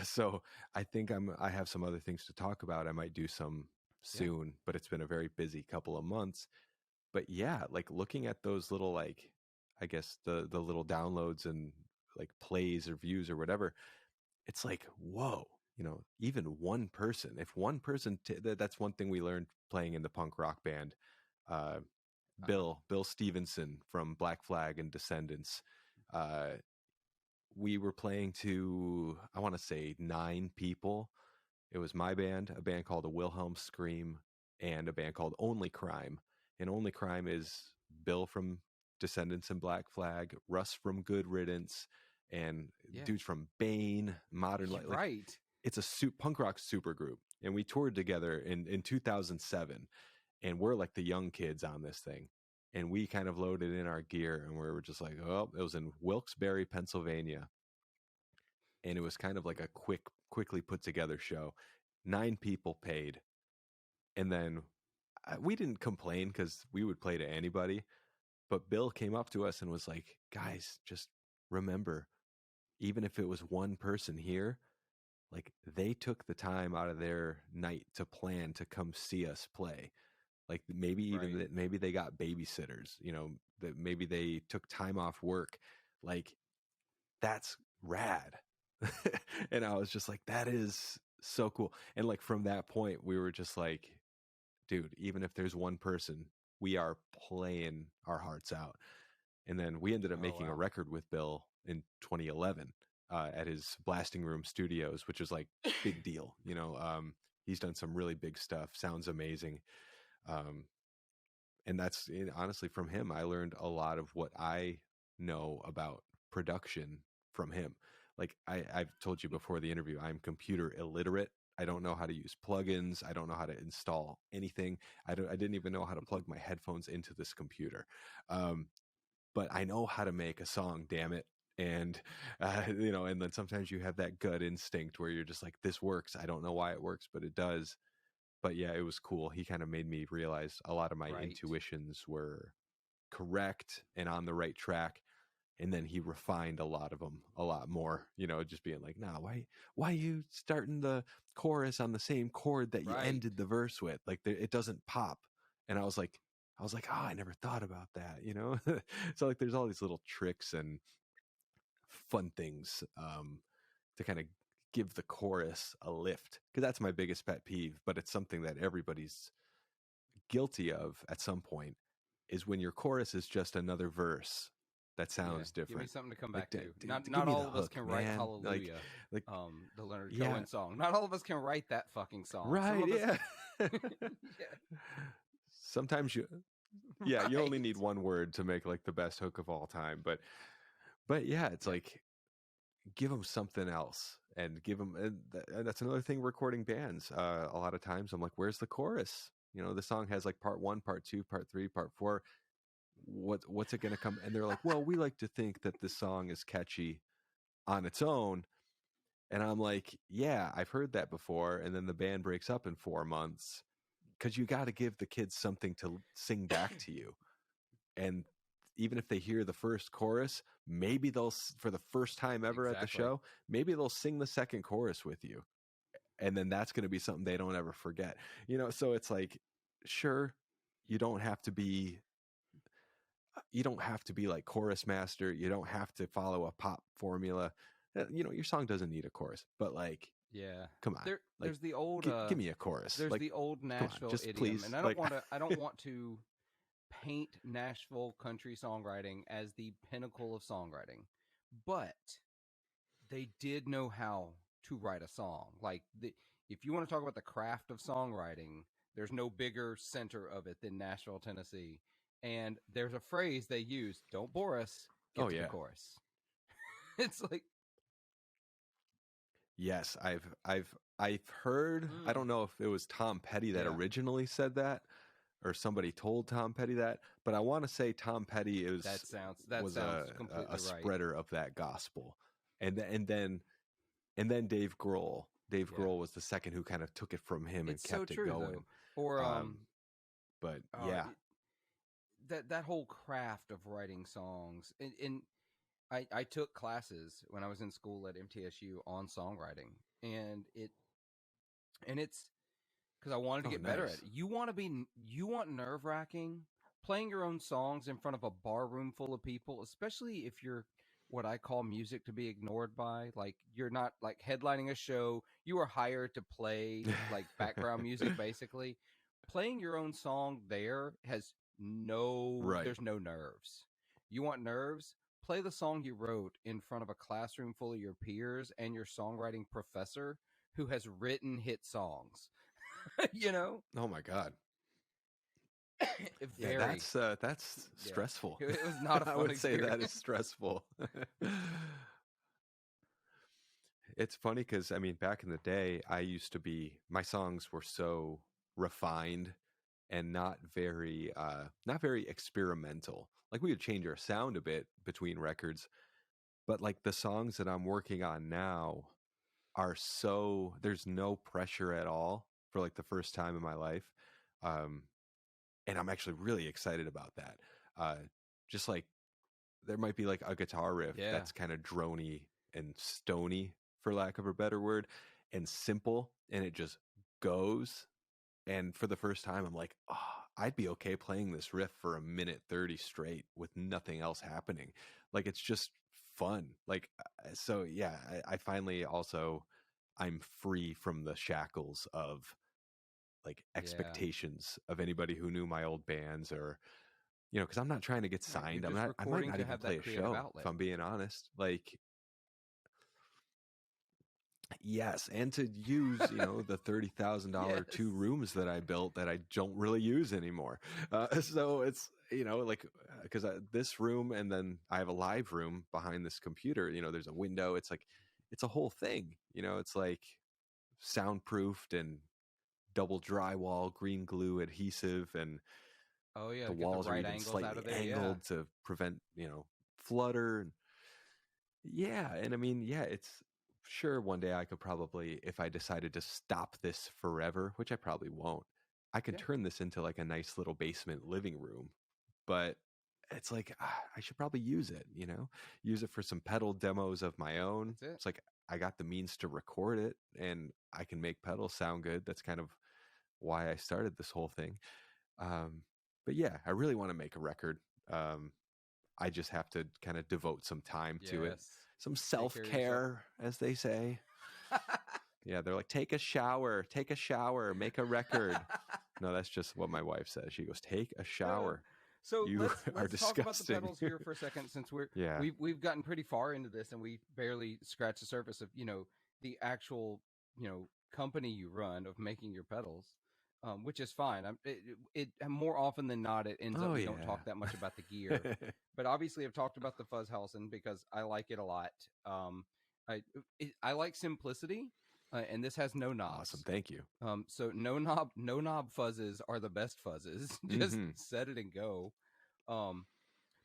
So I think I have some other things to talk about. I might do some Yeah. soon, but it's been a very busy couple of months. But yeah, like looking at those little, like, I guess the little downloads and like plays or views or whatever, it's like, whoa, even one person, if one person, that's one thing we learned playing in the punk rock band. Uh, Uh-huh. Bill Stevenson from Black Flag and Descendants. Uh, we were playing to, I want to say 9 people. It was my band, a band called A Wilhelm Scream, and a band called Only Crime. And Only Crime is Bill from Descendants and Black Flag, Russ from Good Riddance, and Yeah. dudes from Bane, Modern Life. Like, Right. it's a punk rock super group. And we toured together in 2007. And we're like the young kids on this thing. And we kind of loaded in our gear and we were just like, oh, it was in Wilkes-Barre, Pennsylvania. And it was kind of like a quickly put together show. 9 people paid. And then we didn't complain because we would play to anybody. But Bill came up to us and was like, guys, just remember, even if it was one person here, like they took the time out of their night to plan to come see us play. Like maybe even Right. maybe they got babysitters, that maybe they took time off work. Like, that's rad. And I was just like, that is so cool. And like from that point, we were just like, dude, even if there's one person, we are playing our hearts out. And then we ended up Oh, making a wow. record with Bill in 2011 at his Blasting Room Studios, which is like big deal. He's done some really big stuff. Sounds amazing. And that's honestly from him. I learned a lot of what I know about production from him. Like I've told you before the interview, I'm computer illiterate. I don't know how to use plugins. I don't know how to install anything. I didn't even know how to plug my headphones into this computer. But I know how to make a song, damn it. And, and then sometimes you have that gut instinct where you're just like, this works. I don't know why it works, but it does. But yeah, it was cool. He kind of made me realize a lot of my Right. intuitions were correct and on the right track. And then he refined a lot of them a lot more, just being like, nah, why are you starting the chorus on the same chord that you Right. ended the verse with? Like it doesn't pop. And I was like, oh, I never thought about that, So like, there's all these little tricks and fun things to kind of give the chorus a lift, because that's my biggest pet peeve, but it's something that everybody's guilty of at some point, is when your chorus is just another verse that sounds Give me different. something to come Like, back to. give Not me all the of us hook, can write man. Hallelujah. Like, The Leonard yeah, Cohen song. Not all of us can write that fucking song. right, Some of us... yeah. Yeah. Sometimes you only Right. need one word to make like the best hook of all time, but yeah, it's like, give them something else, and give them, and that's another thing recording bands. A lot of times I'm like, where's the chorus? The song has like part 1, part 2, part 3, part 4. What's it going to come? And they're like, well, we like to think that this song is catchy on its own. And I'm like, yeah, I've heard that before. And then the band breaks up in 4 months, because you got to give the kids something to sing back to you. And even if they hear the first chorus, maybe they'll, for the first time ever at the Exactly. show, maybe they'll sing the second chorus with you. And then that's going to be something they don't ever forget. So it's like, sure, you don't have to be like chorus master. You don't have to follow a pop formula. Your song doesn't need a chorus, but like, Yeah. come on. There's the old give me a chorus. There's like, the old Nashville just idiom, please. and I don't want to paint Nashville country songwriting as the pinnacle of songwriting, but they did know how to write a song. Like, if you want to talk about the craft of songwriting, there's no bigger center of it than Nashville, Tennessee. And there's a phrase they use: "Don't bore us. Get to the chorus." It's like, yes, I've heard. I don't know if it was Tom Petty that originally said that, or somebody told Tom Petty that, but I want to say Tom Petty was completely a spreader of that gospel, and then Dave Grohl. Dave Grohl was the second who kind of took it from him and kept it going. Though. Or but yeah, that whole craft of writing songs, and I took classes when I was in school at MTSU on songwriting, and it's because I wanted to Oh, get better at nice. it. You want nerve wracking playing your own songs in front of a bar room full of people, especially if you're what I call music to be ignored by. Like you're not like headlining a show. You are hired to play like background music, basically. Playing your own song there has Right. there's no nerves. You want nerves? Play the song you wrote in front of a classroom full of your peers and your songwriting professor who has written hit songs. You know, Oh my God. Yeah, very, that's yeah. stressful. It was not a I fun would say that is experience. stressful. It's funny because I mean, back in the day, my songs were so refined and not very experimental. Like we would change our sound a bit between records, but like the songs that I'm working on now are so there's no pressure at all for like the first time in my life. Um, and I'm actually really excited about that. Uh, just like there might be like a guitar riff Yeah, that's kind of drony and stony, for lack of a better word, and simple, and it just goes. And for the first time, I'm like, oh, I'd be okay playing this riff for a minute 30 straight with nothing else happening. Like it's just fun. Like so, yeah. I finally also I'm free from the shackles of like yeah. expectations of anybody who knew my old bands or because I'm not trying to get Right. You're signed. just I might recording not to even have play that a creative show if outlet. I'm being honest. Like, yes, and to use, the $30,000 Yes. 2 rooms that I built that I don't really use anymore. So it's, like, because this room and then I have a live room behind this computer, there's a window. It's like, it's a whole thing, it's like soundproofed and double drywall, green glue adhesive, and Oh yeah, the get the walls are right even angles out slightly of there. Yeah. angled to prevent, flutter. And yeah, and I mean, yeah, it's sure one day I could probably, if I decided to stop this forever, which I probably won't, I could Yeah. turn this into like a nice little basement living room. But it's like I should probably use it, use it for some pedal demos of my own. That's it. It's like I got the means to record it and I can make pedals sound good. That's kind of why I started this whole thing. But yeah, I really want to make a record. Um, I just have to kind of devote some time to it. Yes. Some Take care of yourself. self-care, as they say. Yeah, they're like, take a shower, make a record. No, that's just what my wife says. She goes, take a Uh, shower. so You are let's talk about the disgusting. pedals here for a second, since Yeah. we've gotten pretty far into this and we barely scratched the surface of the actual company you run of making your pedals, which is fine. More often than not it ends up Oh we don't yeah. talk that much about the gear, but obviously I've talked about the Fuzzhausen because I like it a lot. Um, I like simplicity, and this has no Awesome. knobs. Thank you. So no knob fuzzes are the best fuzzes. Just Hmm. set it and go. Um,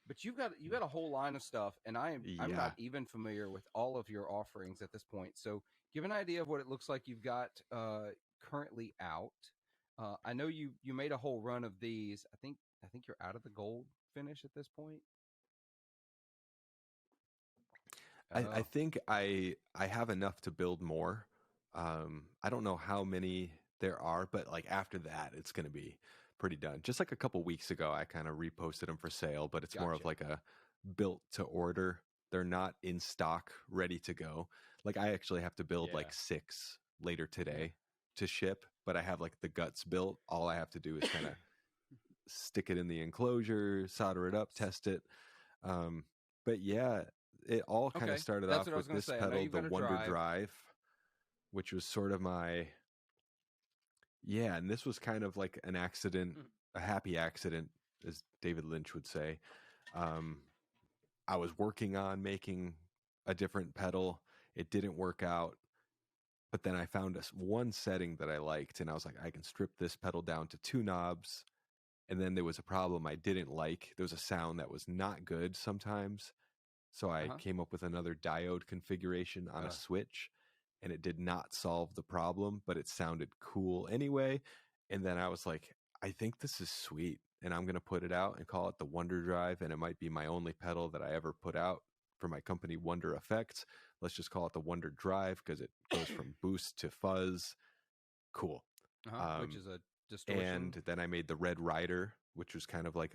but you got a whole line of stuff, and I'm Yeah. not even familiar with all of your offerings at this point. So give an idea of what it looks like you've got currently out. I know you made a whole run of these. I think you're out of the gold finish at this point. I Oh, think I have enough to build more. I don't know how many there are, but like after that, it's going to be pretty done. Just like a couple weeks ago, I kind of reposted them for sale, but it's more of gotcha. like a built to order. They're not in stock, ready to go. Like I actually have to build Yeah. like 6 later Yeah. today to ship, but I have like the guts built. All I have to do is kind of stick it in the enclosure, solder it up, test it. Um, but yeah, it all kind of Okay, started that's off what I was with going to this say. I know pedal, you've the got a Wonder drive. Drive, which was sort of my, yeah, and this was kind of like an accident, Mm. a happy accident, as David Lynch would say. Um, I was working on making a different pedal. It didn't work out. But then I found one setting that I liked, and I was like, I can strip this pedal down to 2 knobs. And then there was a problem I didn't like. There was a sound that was not good sometimes. So I Uh-huh. came up with another diode configuration on a switch, and it did not solve the problem, but it sounded cool anyway. And then I was like, I think this is sweet, and I'm going to put it out and call it the Wonder Drive, and it might be my only pedal that I ever put out for my company, Wonder Effects. Let's just call it the Wonder Drive because it goes from boost to fuzz. Cool. Which is a distortion. And then I made the Red Rider, which was kind of like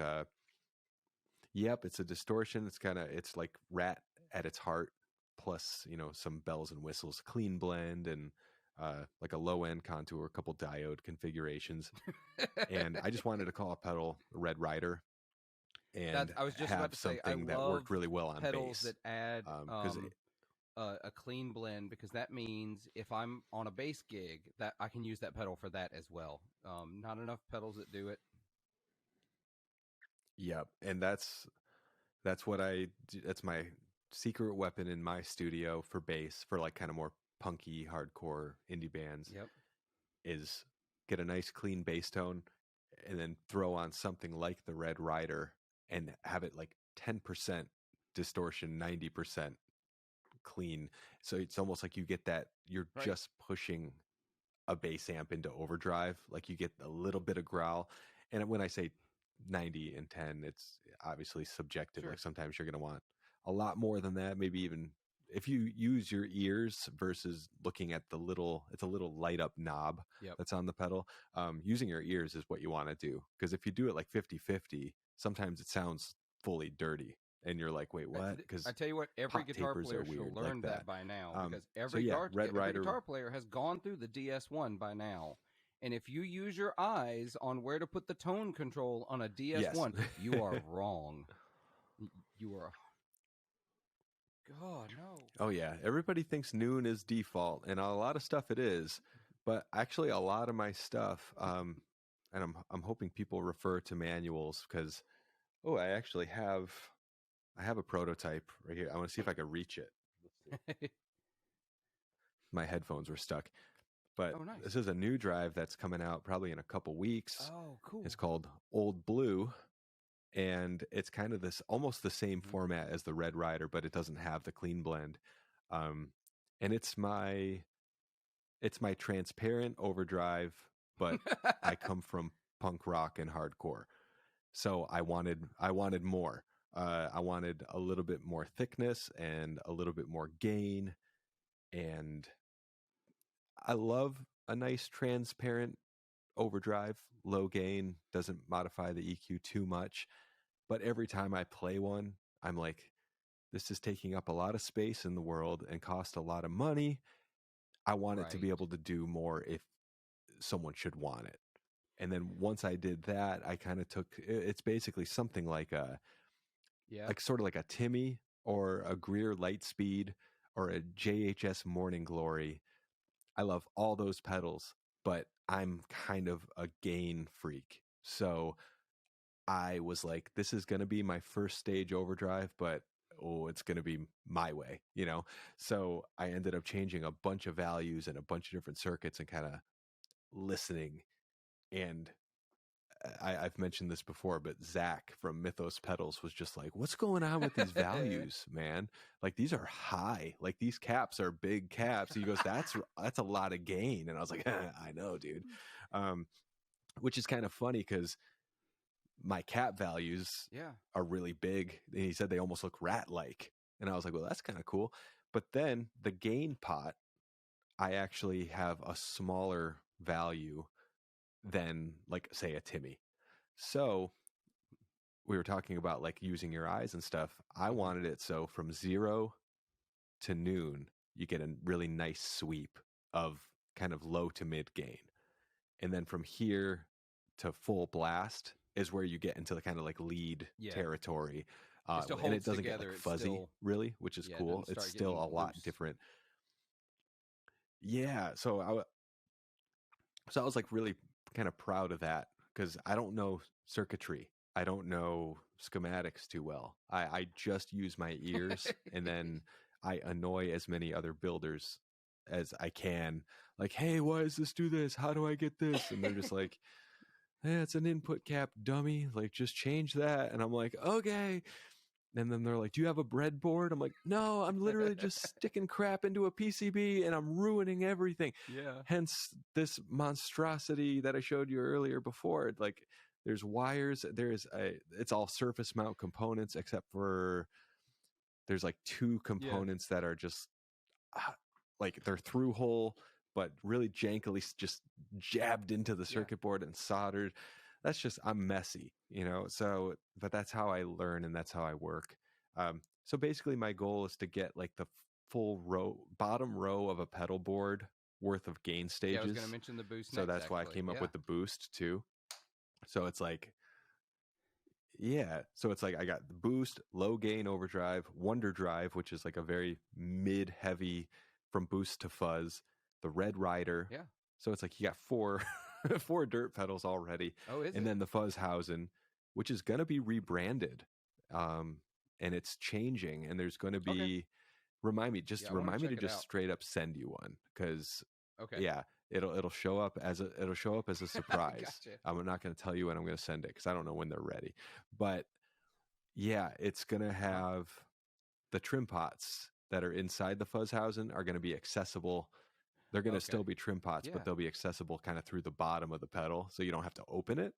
it's a distortion. It's like Rat at its heart, plus, some bells and whistles, clean blend, and like a low end contour, a couple diode configurations. And I just wanted to call a pedal Red Rider and I was just have about to say, something that worked really well on pedals bass. that add a clean blend, because that means if I'm on a bass gig, that I can use that pedal for that as well. Not enough pedals that do it. Yep, and that's what I do. That's my secret weapon in my studio for bass, for like kind of more punky, hardcore indie bands. Yep. Is get a nice clean bass tone and then throw on something like the Red Rider and have it like 10% distortion, 90% clean. So it's almost like you get that, you're just pushing a bass amp into overdrive. Like you get a little bit of growl. And when I say 90 and 10, it's obviously subjective. Like sometimes you're going to want a lot more than that. Maybe even if you use your ears versus looking at it's a little light up knob that's on the pedal. Using your ears is what you want to do. Because if you do it like 50-50, sometimes it sounds fully dirty. And you're like, wait, what? Because I tell you what, every guitar player should learn like that by now. Because every guitar player has gone through the DS1 by now. And if you use your eyes on where to put the tone control on a DS1, you are wrong. You are... God, no. Oh, yeah. Everybody thinks noon is default, and a lot of stuff it is. But actually, a lot of my stuff, and I'm hoping people refer to manuals because, I actually have a prototype right here. I want to see if I can reach it. My headphones were stuck. But This is a new drive that's coming out probably in a couple weeks. Oh, cool. It's called Old Blue. And it's kind of almost the same format as the Red Rider, but it doesn't have the clean blend. And it's my transparent overdrive, but I come from punk rock and hardcore. So I wanted more. I wanted a little bit more thickness and a little bit more gain. And I love a nice transparent overdrive, low gain, doesn't modify the EQ too much. But every time I play one, I'm like, this is taking up a lot of space in the world and cost a lot of money. I want it to be able to do more if someone should want it. And then once I did that, I kind of it's basically something like sort of like a Timmy or a Greer Lightspeed or a JHS Morning Glory. I love all those pedals, but I'm kind of a gain freak. So I was like, this is going to be my first stage overdrive, but it's going to be my way, So I ended up changing a bunch of values and a bunch of different circuits and kind of listening. And I've mentioned this before, but Zach from Mythos Pedals was just like, what's going on with these values, man? Like, these are high. Like, these caps are big caps. He goes, that's a lot of gain. And I was like, I know, dude. Which is kind of funny because my cap values are really big. And he said they almost look rat-like. And I was like, well, that's kind of cool. But then the gain pot, I actually have a smaller value than, like, say, a Timmy. So we were talking about like using your eyes and stuff. I wanted it so from 0 to noon, you get a really nice sweep of kind of low to mid gain. And then from here to full blast is where you get into the kind of like lead territory. And it doesn't get like fuzzy really, which is cool. It's still a lot different. Yeah. So I was like really kind of proud of that because I don't know circuitry. I don't know schematics too well. I just use my ears and then I annoy as many other builders as I can. Like, hey, why does this do this? How do I get this? And they're just like, hey, it's an input cap, dummy. Like, just change that. And I'm like, okay. And then they're like, do you have a breadboard? I'm like, no, I'm literally just sticking crap into a PCB and I'm ruining everything. Yeah. Hence this monstrosity that I showed you earlier before. Like, there's wires. It's all surface mount components except for there's like two components that are just like they're through hole, but really jankily just jabbed into the circuit board and soldered. That's just, I'm messy, so, but that's how I learn and that's how I work. So basically my goal is to get like the full bottom row of a pedal board worth of gain stages. I was going to mention the boost. So that's why I came up with the boost too. So it's like, so it's like I got the boost, low gain overdrive, wonder drive, which is like a very mid heavy from boost to fuzz, the red rider. Yeah. So it's like you got four dirt pedals already. Oh, is it? And then the Fuzzhausen, which is going to be rebranded. And it's changing, and there's going to be, remind me to just straight up send you one, because it'll show up as a surprise. Gotcha. I'm not going to tell you when I'm going to send it because I don't know when they're ready. But yeah, it's going to have the trim pots that are inside the Fuzzhausen are going to be accessible. They're going to still be trim pots, but they'll be accessible kind of through the bottom of the pedal, so you don't have to open it.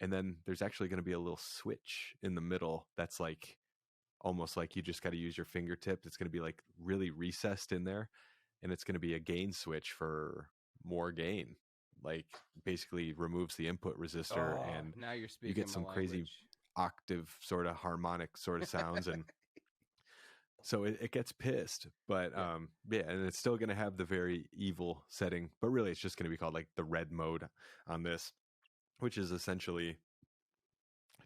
And then there's actually going to be a little switch in the middle that's like almost like you just got to use your fingertip. It's going to be like really recessed in there, and it's going to be a gain switch for more gain. Like basically removes the input resistor, and now you're speaking you get some crazy octave sort of harmonic sort of sounds, and so it gets pissed. But and it's still going to have the very evil setting, but really it's just going to be called like the red mode on this, which is essentially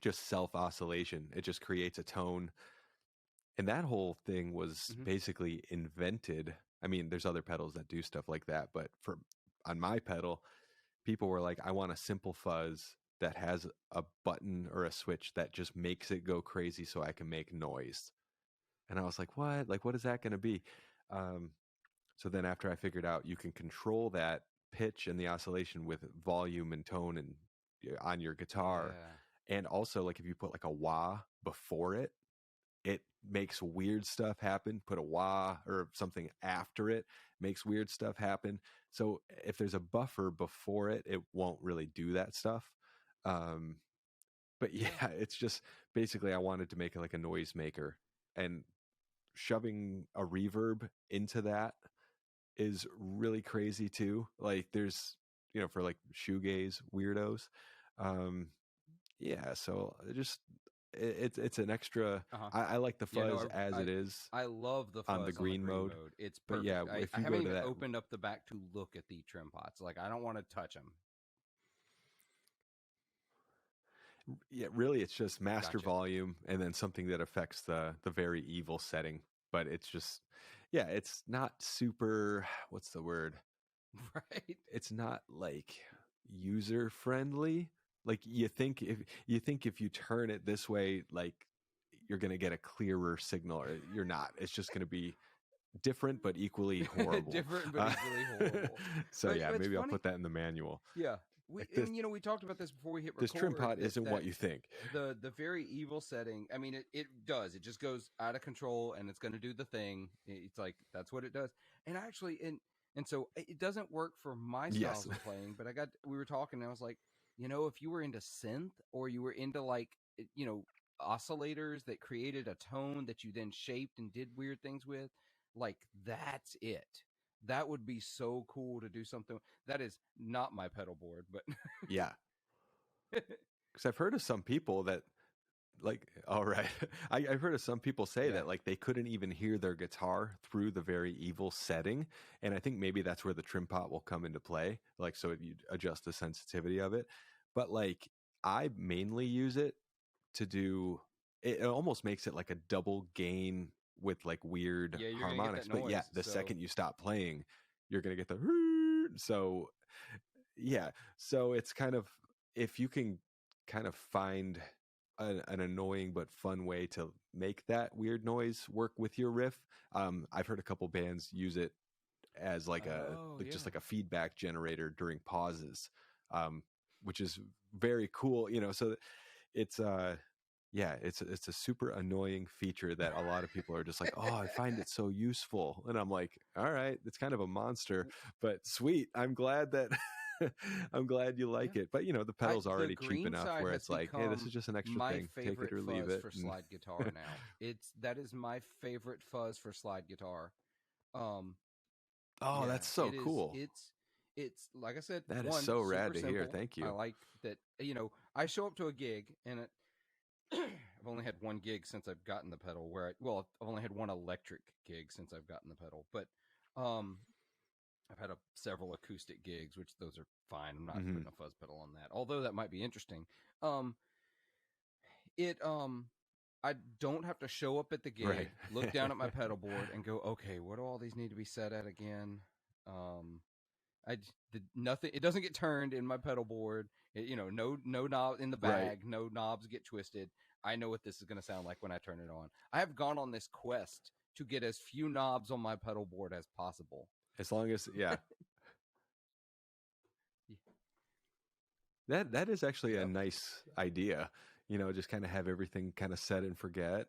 just self oscillation. It just creates a tone. And that whole thing was basically invented. I mean, there's other pedals that do stuff like that, but on my pedal, people were like, I want a simple fuzz that has a button or a switch that just makes it go crazy so I can make noise. And I was like, what? Like, what is that going to be? So then after I figured out you can control that pitch and the oscillation with volume and tone and on your guitar. Yeah. And also, like, if you put like a wah before it, it makes weird stuff happen. Put a wah or something after it, makes weird stuff happen. So if there's a buffer before it, it won't really do that stuff. But yeah, it's just basically I wanted to make it like a noisemaker, and shoving a reverb into that is really crazy too. Like there's, for like shoegaze weirdos. So it's an extra. I like the fuzz it is. I love the fuzz on the green mode. It's perfect. But yeah, if I you haven't go to even that, opened up the back to look at the trim pots. Like I don't want to touch them. Yeah, really, it's just master volume and then something that affects the very evil setting. But it's just, it's not super. What's the word? Right. It's not like user friendly. Like you think if you turn it this way, like you're going to get a clearer signal, or you're not. It's just going to be different but equally horrible. Different but equally horrible. So maybe funny. I'll put that in the manual. Yeah. We talked about this before we hit record. This trim pot isn't what you think. The very evil setting, I mean, it does. It just goes out of control, and it's going to do the thing. It's like, that's what it does. And actually, and so it doesn't work for my styles of playing, but we were talking, and I was like, if you were into synth, or you were into like, oscillators that created a tone that you then shaped and did weird things with, like that's it. That would be so cool to do something. That is not my pedal board, but yeah. Because I've heard of some people that, like, all right, I've heard of some people say that like they couldn't even hear their guitar through the very evil setting, and I think maybe that's where the trim pot will come into play. Like, so you adjust the sensitivity of it, but like I mainly use it to do. It almost makes it like a double gain with like weird harmonics, but the second you stop playing, you're gonna get the so it's kind of, if you can kind of find an annoying but fun way to make that weird noise work with your riff. I've heard a couple bands use it as like just like a feedback generator during pauses, which is very cool, so it's it's a super annoying feature that a lot of people are just like, oh, I find it so useful. And I'm like, all right, it's kind of a monster, but sweet. I'm glad that I'm glad you like it. But, the pedal's The already cheap green enough side where has it's like, hey, this is become just an extra my thing. Take it favorite or leave fuzz it. for slide guitar now. That is my favorite fuzz for slide guitar. Um, Oh, yeah, that's so cool. It's like I said, That is one, so rad super to hear. simple. Thank I you. like that. I show up to a gig and I've only had one gig since I've gotten the pedal. I've only had one electric gig since I've gotten the pedal, but um, I've had several acoustic gigs, which those are fine. I'm not putting a fuzz pedal on that, although that might be interesting. Um, I don't have to show up at the gig, Right. look down at my pedal board, and go, okay, what do all these need to be set at again? Nothing. It doesn't get turned in my pedal board. No knob in the bag. Right. No knobs get twisted. I know what this is going to sound like when I turn it on. I have gone on this quest to get as few knobs on my pedal board as possible. As long as, yeah. That is actually a nice idea. Just kind of have everything kind of set and forget.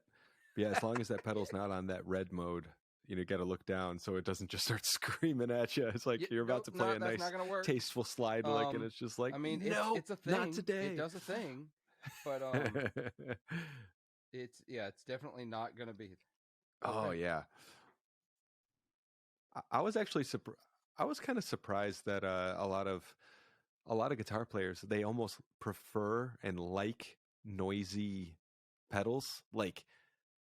But yeah, as long as that pedal's not on that red mode, you got to look down so it doesn't just start screaming at you. It's like you're about to play a nice, tasteful slide lick, and it's just like, no, it's a thing. Not today. It does a thing, but it's definitely not going to be. Oh yeah. I was actually I was kind of surprised that a lot of guitar players, they almost prefer and like noisy pedals, like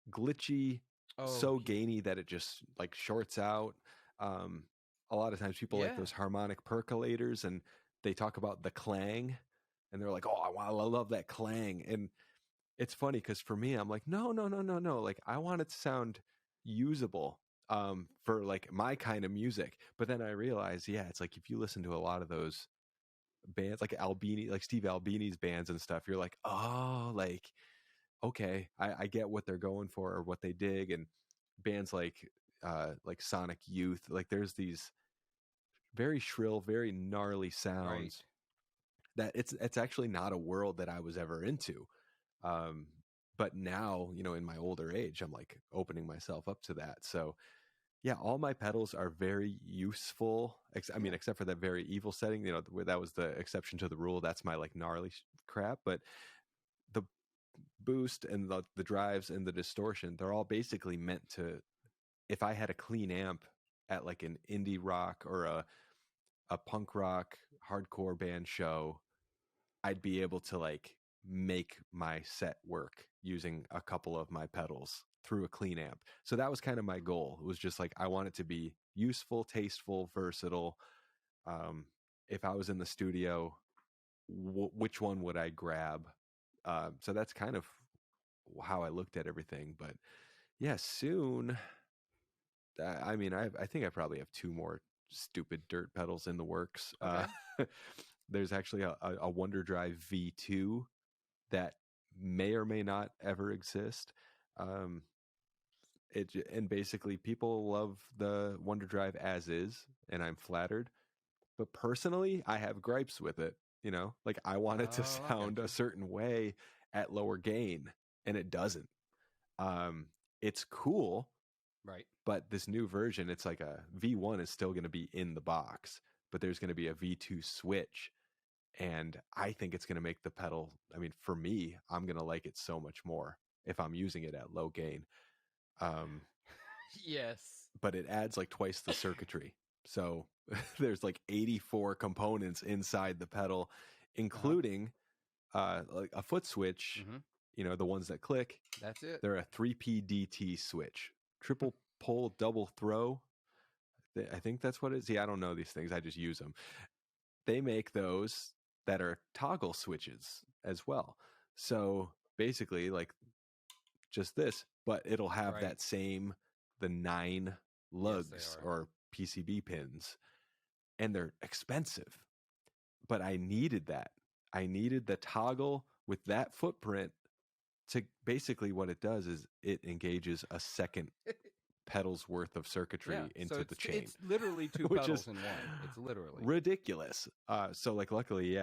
glitchy, so gainy that it just like shorts out. A lot of times people like those harmonic percolators, and they talk about the clang, and they're like, oh, I love that clang. And it's funny because for me, I'm like, no. Like, I want it to sound usable for like my kind of music. But then I realize, it's like if you listen to a lot of those bands like Steve Albini's bands and stuff, you're like, oh, like, okay, I get what they're going for or what they dig. And bands like Sonic Youth, like there's these very shrill, very gnarly sounds that it's actually not a world that I was ever into. But now, in my older age, I'm like opening myself up to that. So yeah, all my pedals are very useful. Except for that very evil setting, where that was the exception to the rule. That's my like gnarly crap. But the boost and the drives and the distortion, they're all basically meant to, if I had a clean amp at like an indie rock or a punk rock hardcore band show, I'd be able to like make my set work using a couple of my pedals through a clean amp. So that was kind of my goal. It was just like, I want it to be useful, tasteful, versatile. If I was in the studio, which one would I grab? So that's kind of how I looked at everything. But yeah, soon, I think I probably have 2 more stupid dirt pedals in the works. Okay. There's actually a Overdrive V2 that may or may not ever exist. And basically people love the Overdrive as is, and I'm flattered. But personally, I have gripes with it. Like I want it to sound a certain way at lower gain, and it doesn't. It's cool, right? But this new version, it's like a V1 is still going to be in the box, but there's going to be a V2 switch. And I think it's going to make the pedal, for me, I'm going to like it so much more if I'm using it at low gain. Yes. But it adds like twice the circuitry. So there's like 84 components inside the pedal, including like a foot switch, the ones that click. That's it. They're a 3PDT switch, triple pull, double throw. I think that's what it is. Yeah, I don't know these things. I just use them. They make those that are toggle switches as well. So basically like just this, but it'll have that same, the 9 lugs or PCB pins, and they're expensive, but I needed that. I needed the toggle with that footprint to basically what it does is it engages a second pedals worth of circuitry into the chain. It's literally 2 pedals in one. It's literally ridiculous. So like luckily,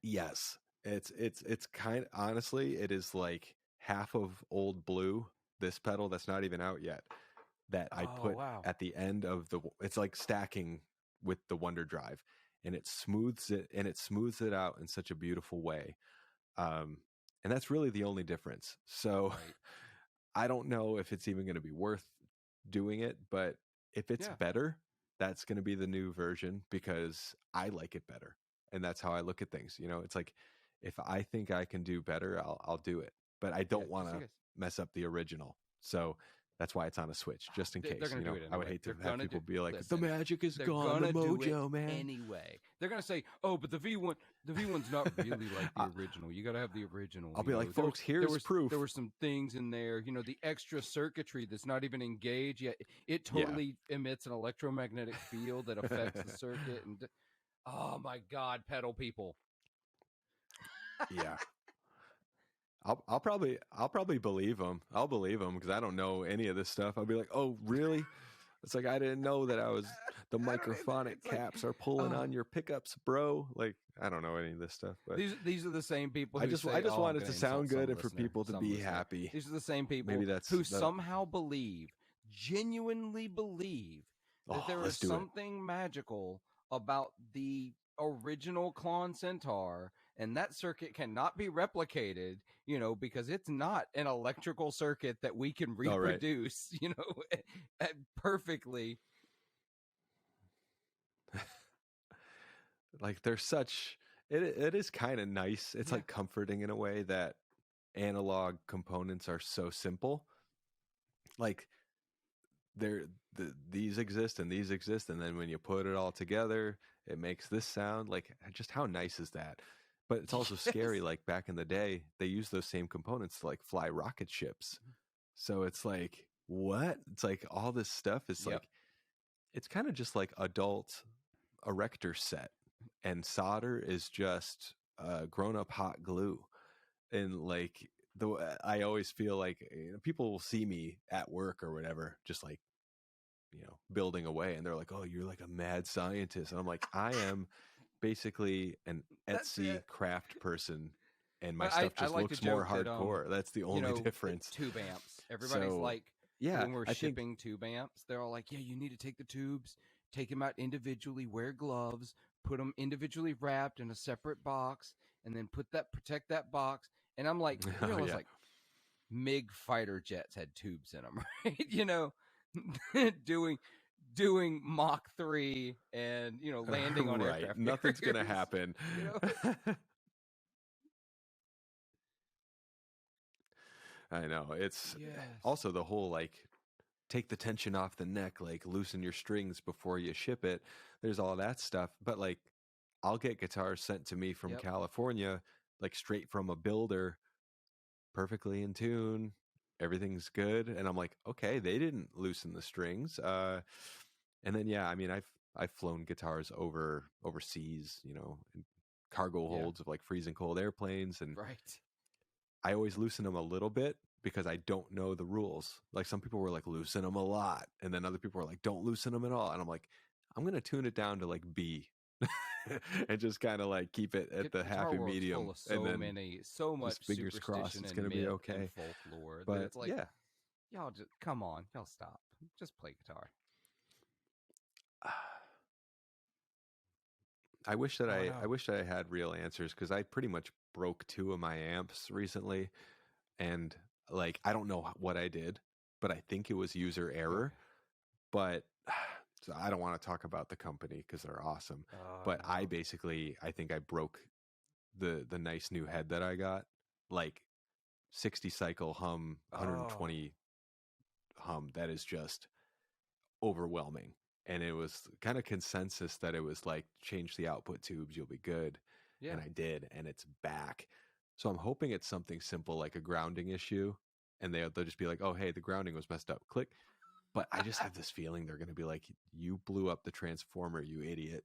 yes, it's kind of, honestly, it is like half of Old Blue, this pedal that's not even out yet, that I put at the end of it's like stacking with the Wonder Drive, and it smooths it out in such a beautiful way. And that's really the only difference. So Right. I don't know if it's even going to be worth doing it, but if it's better, that's going to be the new version because I like it better. And that's how I look at things. You know, it's like, if I think I can do better, I'll do it, but I don't want to mess up the original. So that's why it's on a Switch, just in case. They're gonna do it anyway. I would hate to have people be like, listen, the magic is gone, the mojo, man. Anyway, they're gonna say, "Oh, but the V1's not really like the original. You got to have the original." I'll be like, folks, here's proof. There were some things in there, the extra circuitry that's not even engaged yet. It totally emits an electromagnetic field that affects the circuit. And oh my God, pedal people. Yeah. I'll probably believe them. I'll believe them because I don't know any of this stuff. I'll be like, oh, really? It's like, I didn't know that the microphonic caps are pulling on your pickups, bro. Like, I don't know any of this stuff. But these are the same people. I just want it to sound good and for people to be happy. These are the same people who somehow genuinely believe that there is something magical about the original Klon Centaur, and that circuit cannot be replicated, because it's not an electrical circuit that we can reproduce, perfectly. Like, there's such it is kind of nice. It's like comforting in a way that analog components are so simple. Like, these exist and these exist, and then when you put it all together, it makes this sound. Like, just how nice is that? But it's also scary. Like, back in the day, they used those same components to like fly rocket ships. So it's like, what? It's like all this stuff is like, it's kind of just like adult erector set, and solder is just grown up hot glue. And like, I always feel like people will see me at work or whatever, just like, building away, and they're like, oh, you're like a mad scientist. And I'm like, I am basically an Etsy craft person, and my stuff just looks more hardcore. That's the only difference. Tube amps. Everybody's like, when we're shipping tube amps, they're all like, you need to take the tubes, take them out individually, wear gloves, put them individually wrapped in a separate box, and then protect that box. And I'm like, like MiG fighter jets had tubes in them, right? doing Mach 3 and landing on aircraft. Nothing's gonna happen. I know. It's also the whole like, take the tension off the neck, like loosen your strings before you ship it. There's all that stuff. But like, I'll get guitars sent to me from California, like straight from a builder, perfectly in tune. Everything's good. And I'm like, okay, they didn't loosen the strings. And then, I mean, I've flown guitars overseas, in cargo holds of like freezing cold airplanes. And I always loosen them a little bit because I don't know the rules. Like, some people were like, loosen them a lot. And then other people were like, don't loosen them at all. And I'm like, I'm going to tune it down to like B and just kind of like keep it at the happy medium. Full of so much fingers crossed it's going to be okay. Folklore, but it's like, y'all just come on, y'all stop. Just play guitar. I wish that I had real answers, because I pretty much broke 2 of my amps recently, and like, I don't know what I did, but I think it was user error. But so I don't want to talk about the company because they're awesome. But no. I think I broke the nice new head that I got, like 60 cycle hum, 120 hum. That is just overwhelming. And it was kind of consensus that it was like, change the output tubes, you'll be good. Yeah. And I did, and it's back. So I'm hoping it's something simple like a grounding issue, and they'll just be like, oh, hey, the grounding was messed up. Click. But I just have this feeling they're going to be like, you blew up the transformer, you idiot.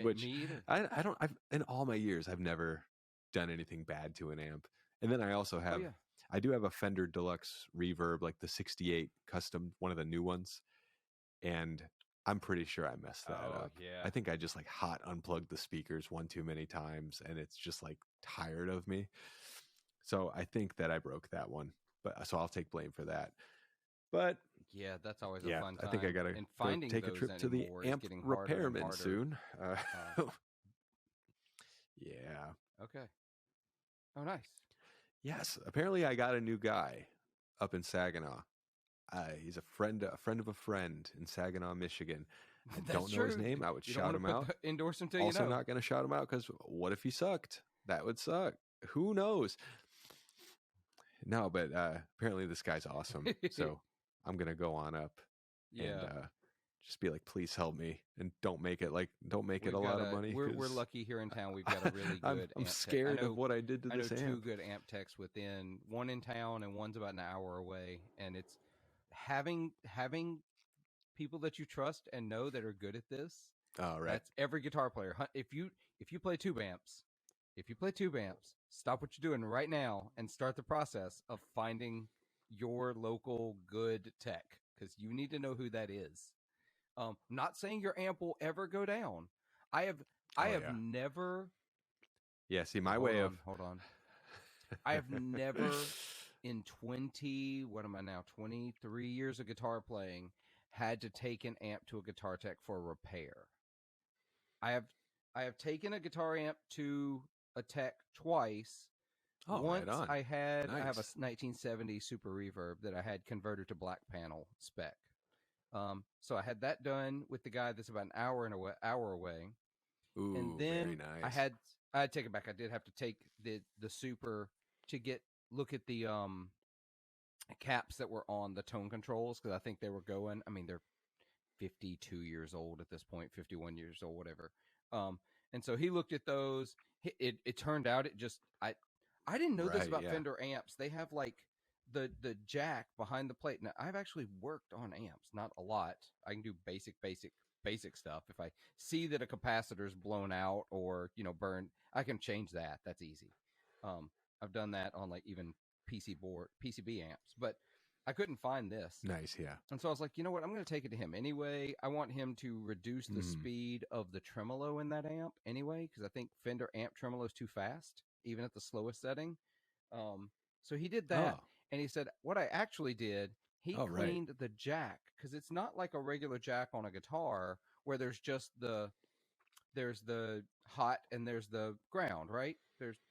Which in all my years, I've never done anything bad to an amp. And then I also have, I do have a Fender Deluxe reverb, like the 68 custom, one of the new ones. And I'm pretty sure I messed that up. Yeah. I think I just like hot unplugged the speakers one too many times, and it's just like tired of me. So I think that I broke that one, but so I'll take blame for that. But Yeah, that's always a Yeah, fun I think I time. gotta And go finding take a those trip to the anymore is amp getting harder and repairman harder. soon. Uh, Yeah. okay. Oh, nice. Yes. Apparently, I got a new guy up in Saginaw. He's a friend of a friend in Saginaw, Michigan. I That's don't know his true. name. I would You don't shout want him to out. endorse him till you Also, know. not going to shout him out because what if he sucked? That would suck. Who knows? No, but apparently this guy's awesome. So I'm going to go on up and Yeah. just be like, please help me, and don't make it We've a got lot of money. we're lucky here in town. We've got a really I'm good amp tech. scared of what I did to I know this two amp. good amp techs within one in town and one's about an hour away. And it's having people that you trust and know that are good at this. All right. That's every guitar player. If you play tube amps, stop what you're doing right now and start the process of finding your local good tech, because you need to know who that is. Not saying your amp will ever go down. I have never. Yeah, see, my way of hold on. I have never in what am I now, 23 years of guitar playing, had to take an amp to a guitar tech for repair. I have taken a guitar amp to a tech twice. Oh, Once right on. I have a Nice. 1970 Super Reverb that I had converted to black panel spec. So I had that done with the guy that's about an hour away. Ooh, And then very nice. I had to take it back. I did have to take the Super to look at the caps that were on the tone controls, because I think they were going. I mean, they're 52 years old at this point, 51 years old, whatever. And so he looked at those. It turned out I didn't know this about Fender amps. They have like the jack behind the plate. Now, I've actually worked on amps, not a lot. I can do basic stuff. If I see that a capacitor is blown out or burned, I can change that. That's easy. I've done that on like even PCB amps, but I couldn't find this. Nice, yeah. And so I was like, you know what? I'm going to take it to him anyway. I want him to reduce the speed of the tremolo in that amp anyway, because I think Fender amp tremolo is too fast, even at the slowest setting. So he did that, and he said, what I actually did, he cleaned the jack, because it's not like a regular jack on a guitar where there's just there's the hot and there's the ground, right?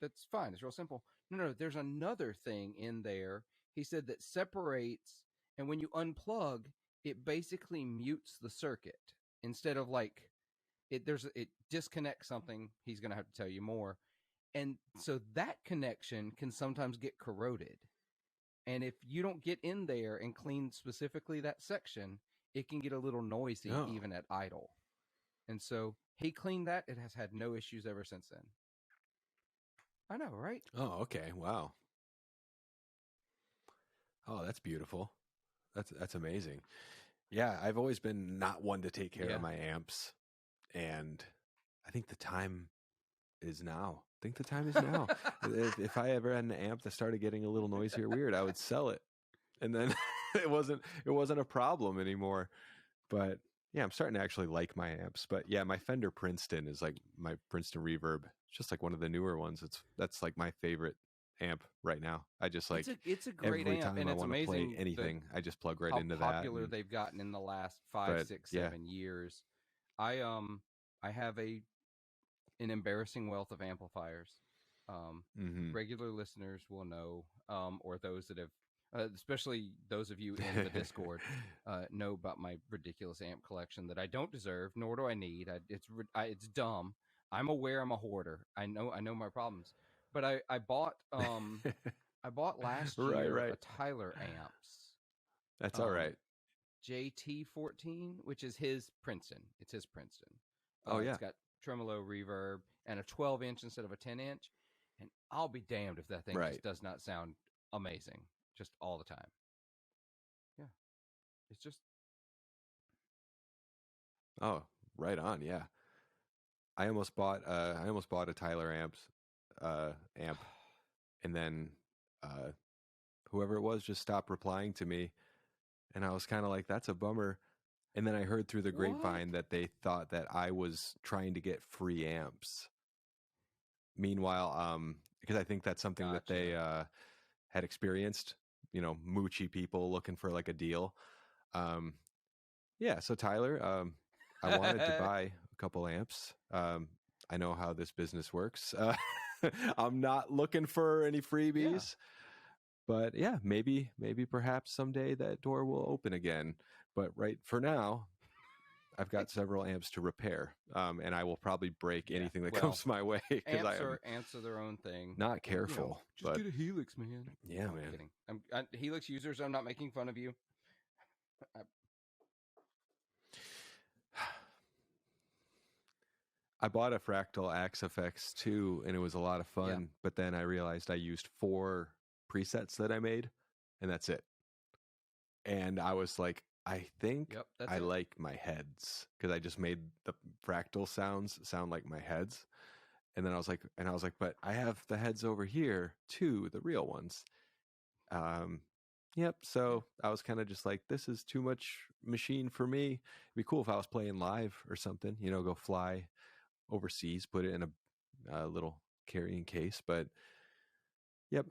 That's fine. It's real simple. No, there's another thing in there. He said that separates, and when you unplug, it basically mutes the circuit instead of like it disconnects something. He's going to have to tell you more. And so that connection can sometimes get corroded. And if you don't get in there and clean specifically that section, it can get a little noisy even at idle. And so he cleaned that. It has had no issues ever since then. I know, right? Oh, okay. Wow. Oh, that's beautiful. That's amazing. Yeah, I've always been not one to take care of my amps, and I think the time is now. If I ever had an amp that started getting a little noisy or weird, I would sell it, and then it wasn't a problem anymore. But yeah, I'm starting to actually like my amps. But yeah, my Fender Princeton is like my Princeton Reverb. It's just like one of the newer ones. That's like my favorite amp right now. I just like it's a great every amp, time and I it's want to amazing play anything, I just plug right how into popular that. they've gotten in the last 5, 6, 7 years. I have an embarrassing wealth of amplifiers. Regular listeners will know, or those that have, especially those of you in the Discord, know about my ridiculous amp collection that I don't deserve, nor do I need. It's dumb. I'm aware I'm a hoarder. I know my problems, but I bought last year a Tyler amps. That's all right. JT14, which is his Princeton. It's his Princeton. It's got tremolo reverb and a 12-inch instead of a 10-inch. And I'll be damned if that thing just does not sound amazing just all the time. Yeah. It's just. Oh, right on. Yeah. I almost bought a Tyler amp, and then whoever it was just stopped replying to me, and I was kind of like, that's a bummer. And then I heard through the grapevine that they thought that I was trying to get free amps. Meanwhile, because I think that's something that they had experienced, moochy people looking for like a deal. Yeah, so Tyler, I wanted to buy a couple amps. I know how this business works. I'm not looking for any freebies, but yeah, maybe perhaps someday that door will open again. But right for now, I've got several amps to repair, and I will probably break anything that comes my way because I am amps are their own thing. not careful. Just get a Helix, man. Yeah, No, man. I'm kidding. Helix users, I'm not making fun of you. I bought a Fractal Axe FX too, and it was a lot of fun. But then I realized I used 4 presets that I made, and that's it. And I was like, I think I like my heads because I just made the fractal sounds sound like my heads. And then I was like, but I have the heads over here too, the real ones. So I was kind of just like, this is too much machine for me. It'd be cool if I was playing live or something, go fly overseas, put it in a little carrying case. But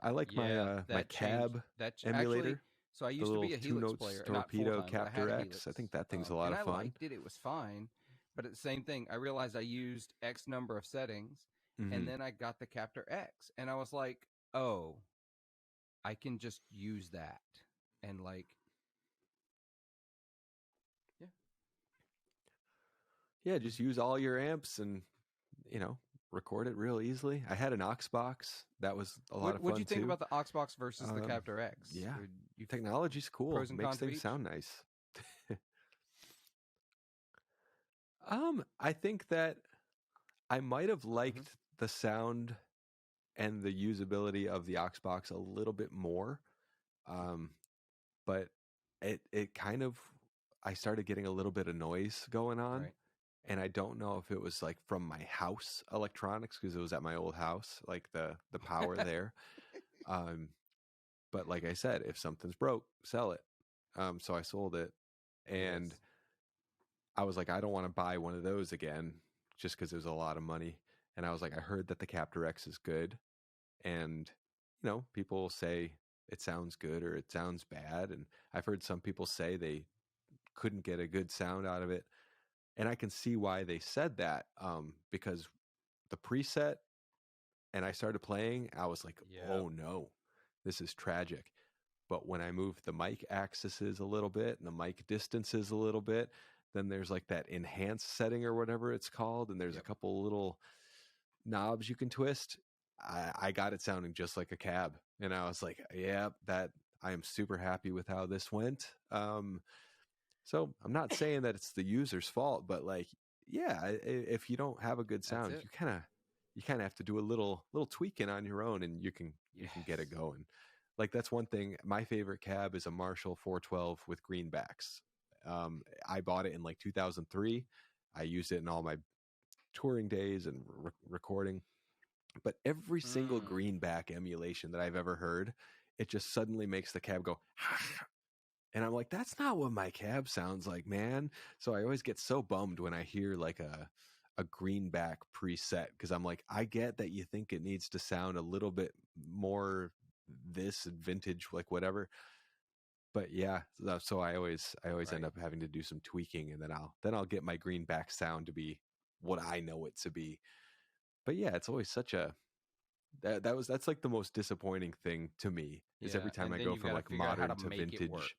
I like my my cab emulator. Actually, so I used to be a Helix player, Torpedo Captor X. I think that thing's a lot of fun. I liked it; it was fine. But at the same thing, I realized I used X number of settings, and then I got the Captor X, and I was like, oh, I can just use that, and just use all your amps and record it real easily. I had an aux box that was a lot of fun. What do you think about the aux box versus the Captor X? Yeah, technology's cool. It makes things sound nice. I think that I might have liked the sound and the usability of the aux box a little bit more, but it kind of, I started getting a little bit of noise going on. Right. And I don't know if it was like from my house electronics because it was at my old house, like the power there. But like I said, if something's broke, sell it. So I sold it, and I was like, I don't want to buy one of those again just because it was a lot of money. And I was like, I heard that the Captor X is good, and people say it sounds good or it sounds bad, and I've heard some people say they couldn't get a good sound out of it. And I can see why they said that, because the preset, and I started playing, I was like, oh no, this is tragic. But when I moved the mic axes a little bit and the mic distances a little bit, then there's like that enhance setting or whatever it's called, and there's a couple little knobs you can twist. I got it sounding just like a cab, and I was like, that I am super happy with how this went. So I'm not saying that it's the user's fault, but if you don't have a good sound, you kind of have to do a little tweaking on your own, and you can get it going. Like, that's one thing. My favorite cab is a Marshall 412 with greenbacks. I bought it in like 2003. I used it in all my touring days and recording. But every single greenback emulation that I've ever heard, it just suddenly makes the cab go. And I'm like, that's not what my cab sounds like, man. So I always get so bummed when I hear like a greenback preset, because I'm like, I get that you think it needs to sound a little bit more this vintage, like whatever. But so I always end up having to do some tweaking, and then I'll get my greenback sound to be what I know it to be. But it's always such a that's like the most disappointing thing to me is every time I go from like modern to vintage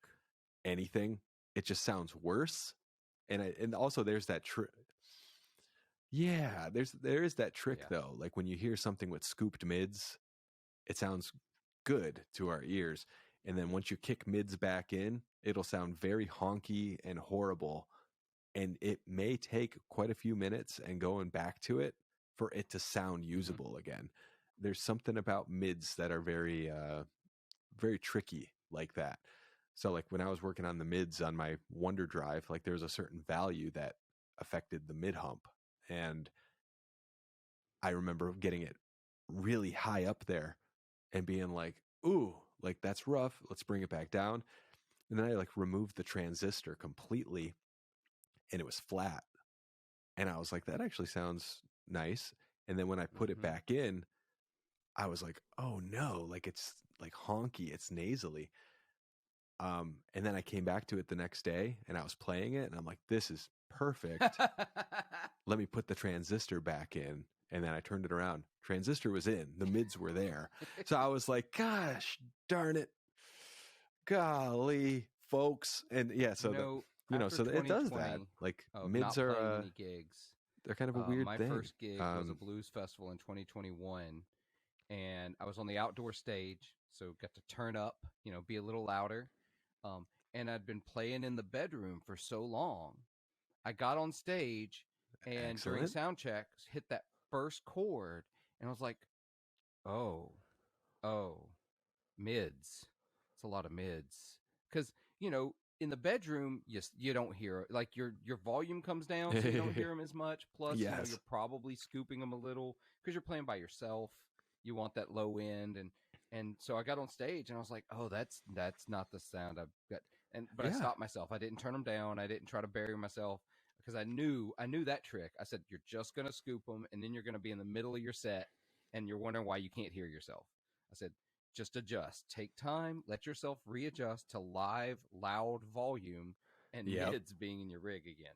anything, it just sounds worse. And also there's that there is that trick though. Like when you hear something with scooped mids, it sounds good to our ears. And then once you kick mids back in, it'll sound very honky and horrible. And it may take quite a few minutes and going back to it for it to sound usable again. There's something about mids that are very, very tricky like that. So like when I was working on the mids on my Wonder Drive, like there was a certain value that affected the mid hump. And I remember getting it really high up there and being like, ooh, like that's rough. Let's bring it back down. And then I like removed the transistor completely, and it was flat. And I was like, that actually sounds nice. And then when I put it back in, I was like, oh no, like it's like honky, it's nasally. And then I came back to it the next day and I was playing it and I'm like, this is perfect. Let me put the transistor back in. And then I turned it around. Transistor was in. The mids were there. So I was like, gosh, darn it. Golly, folks. And yeah, so so it does that. Like mids not are playing any gigs. They're kind of a weird my thing. My first gig was a blues festival in 2021, and I was on the outdoor stage, so got to turn up, be a little louder. And I'd been playing in the bedroom for so long. I got on stage and during sound checks hit that first chord, and I was like, oh, mids. It's a lot of mids. Because, in the bedroom, you don't hear, like, your volume comes down, so you don't hear them as much. Plus, yes. You're probably scooping them a little because you're playing by yourself. You want that low end, and so I got on stage and I was like, oh, that's not the sound I've got. But I stopped myself. I didn't turn them down. I didn't try to bury myself because I knew that trick. I said, you're just gonna scoop them, and then you're gonna be in the middle of your set, and you're wondering why you can't hear yourself. I said, just adjust. Take time. Let yourself readjust to live, loud volume and mids being in your rig again.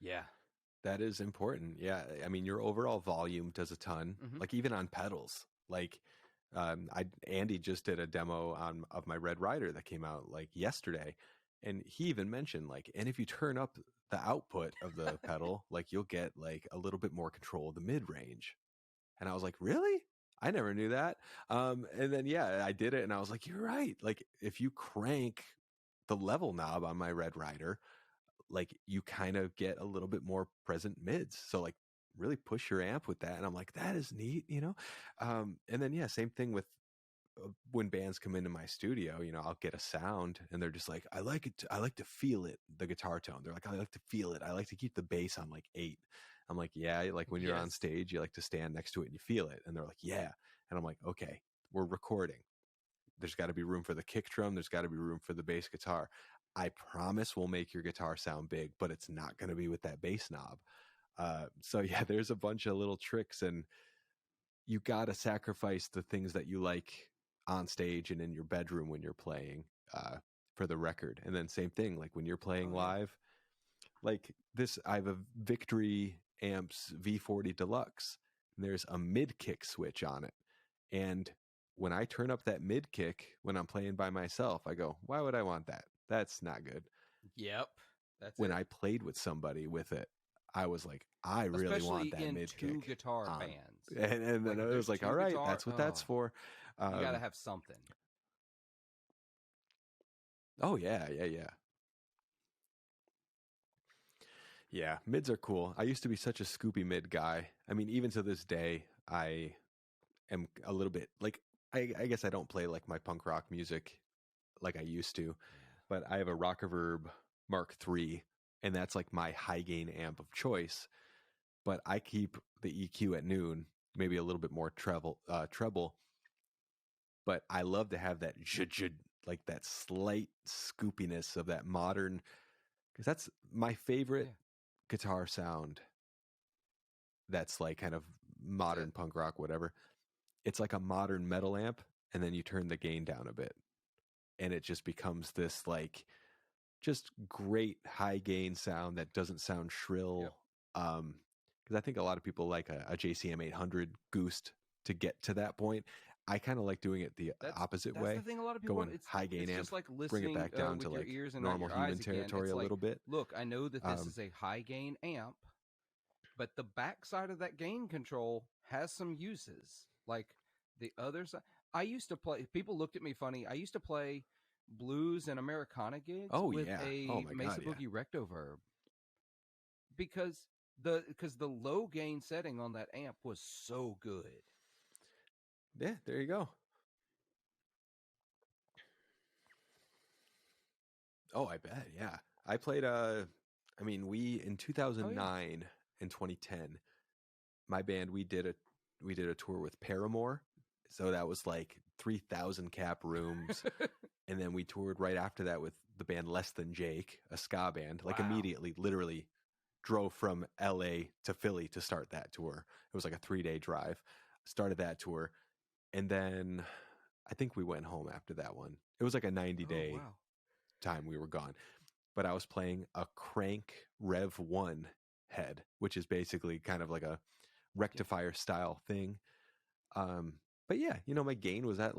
Yeah. That is important. Yeah. I mean, your overall volume does a ton, like even on pedals. Like Andy just did a demo of my Red Rider that came out like yesterday. And he even mentioned like, and if you turn up the output of the pedal, like you'll get like a little bit more control of the mid range. And I was like, really? I never knew that. And then, I did it and I was like, you're right. Like if you crank the level knob on my Red Rider, like you kind of get a little bit more present mids. So like really push your amp with that. And I'm like, that is neat, And then, same thing with when bands come into my studio, I'll get a sound and they're just like, I like it. I like to feel it. The guitar tone. They're like, I like to feel it. I like to keep the bass on like 8. I'm like, yeah. Like when you're on stage, you like to stand next to it and you feel it. And they're like, yeah. And I'm like, okay, we're recording. There's got to be room for the kick drum. There's got to be room for the bass guitar. I promise we'll make your guitar sound big, but it's not going to be with that bass knob. There's a bunch of little tricks, and you got to sacrifice the things that you like on stage and in your bedroom when you're playing for the record. And then same thing, like when you're playing live, like this, I have a Victory Amps V40 Deluxe, and there's a mid kick switch on it. And when I turn up that mid kick, when I'm playing by myself, I go, why would I want that? That's not good. Yep. When I played with somebody with it, I was like, I really want that mid kick. Especially in 2 guitar bands. And then I was like, all right, that's what that's for. You got to have something. Oh, yeah. Yeah, mids are cool. I used to be such a scoopy mid guy. I mean, even to this day, I am a little bit like, I guess I don't play like my punk rock music like I used to, but I have a Rockaverb Mark III, and that's like my high gain amp of choice. But I keep the EQ at noon, maybe a little bit more treble. But I love to have that like that slight scoopiness of that modern, because that's my favorite guitar sound. That's like kind of modern punk rock, whatever. It's like a modern metal amp, and then you turn the gain down a bit, and it just becomes this like just great high gain sound that doesn't sound shrill. Because I think a lot of people like a JCM 800 Goost to get to that point. I kind of like doing it the opposite way. That's the thing a lot of people going high gain amp, just like bring it back down to like normal human territory a little bit. Look, I know that this is a high gain amp, but the backside of that gain control has some uses. Like the other side, I used to play. People looked at me funny. I used to play blues and Americana gigs with a Mesa Boogie Rectoverb because the low gain setting on that amp was so good. Yeah, there you go. Oh, I bet. Yeah, I played. We in 2009 and 2010, my band we did a tour with Paramore, so that was like 3,000 cap rooms, and then we toured right after that with the band Less Than Jake, a ska band. Like immediately, literally, drove from LA to Philly to start that tour. It was like a 3-day drive. Started that tour. And then I think we went home after that one. It was like a 90-day wow. time we were gone. But I was playing a Crank Rev 1 head, which is basically kind of like a rectifier style thing. But yeah, my gain was at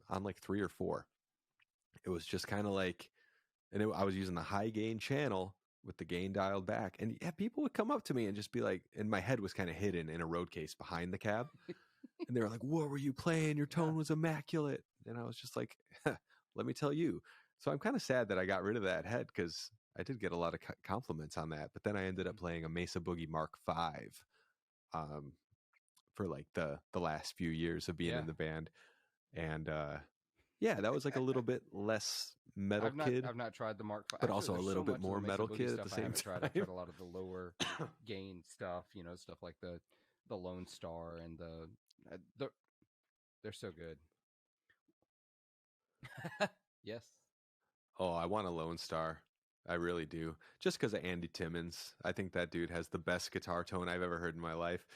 on 3 or 4. It was just kind of like, and I was using the high gain channel with the gain dialed back. And yeah, people would come up to me and just be like, and my head was kind of hidden in a road case behind the cab. And they were like, what were you playing? Your tone was immaculate. And I was just like, let me tell you. So I'm kind of sad that I got rid of that head because I did get a lot of compliments on that. But then I ended up playing a Mesa Boogie Mark V for like the last few years of being in the band. And yeah, that was like a little bit less Metal Kid. I've not tried the Mark V, but also a little bit more Metal Kid at the same time. I've tried a lot of the lower gain stuff, stuff like the Lone Star and they're so good. Yes. Oh, I want a Lone Star. I really do. Just because of Andy Timmons. I think that dude has the best guitar tone I've ever heard in my life.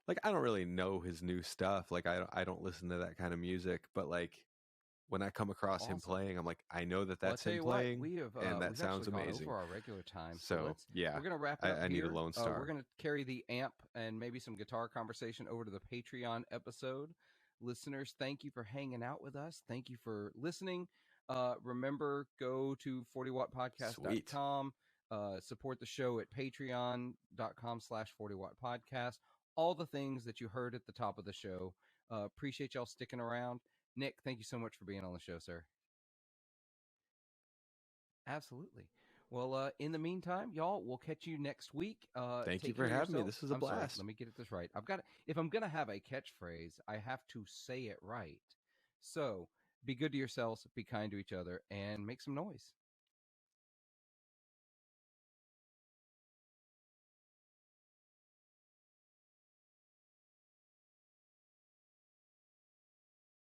Like, I don't really know his new stuff. Like, I don't listen to that kind of music. But, like, when I come across him playing, I'm like, I know that's him playing. And that sounds amazing. Over our regular time. So yeah, we're going to wrap it up I need a Lone Star. We're going to carry the amp and maybe some guitar conversation over to the Patreon episode. Listeners, thank you for hanging out with us. Thank you for listening. Remember, go to 40wattpodcast.com. Support the show at patreon.com/40wattpodcast. All the things that you heard at the top of the show. Appreciate y'all sticking around. Nick, thank you so much for being on the show, sir. Absolutely. Well, in the meantime, y'all, we'll catch you next week. Thank you for having me. This was a blast. Let me get this right. If I'm going to have a catchphrase, I have to say it right. So be good to yourselves, be kind to each other, and make some noise.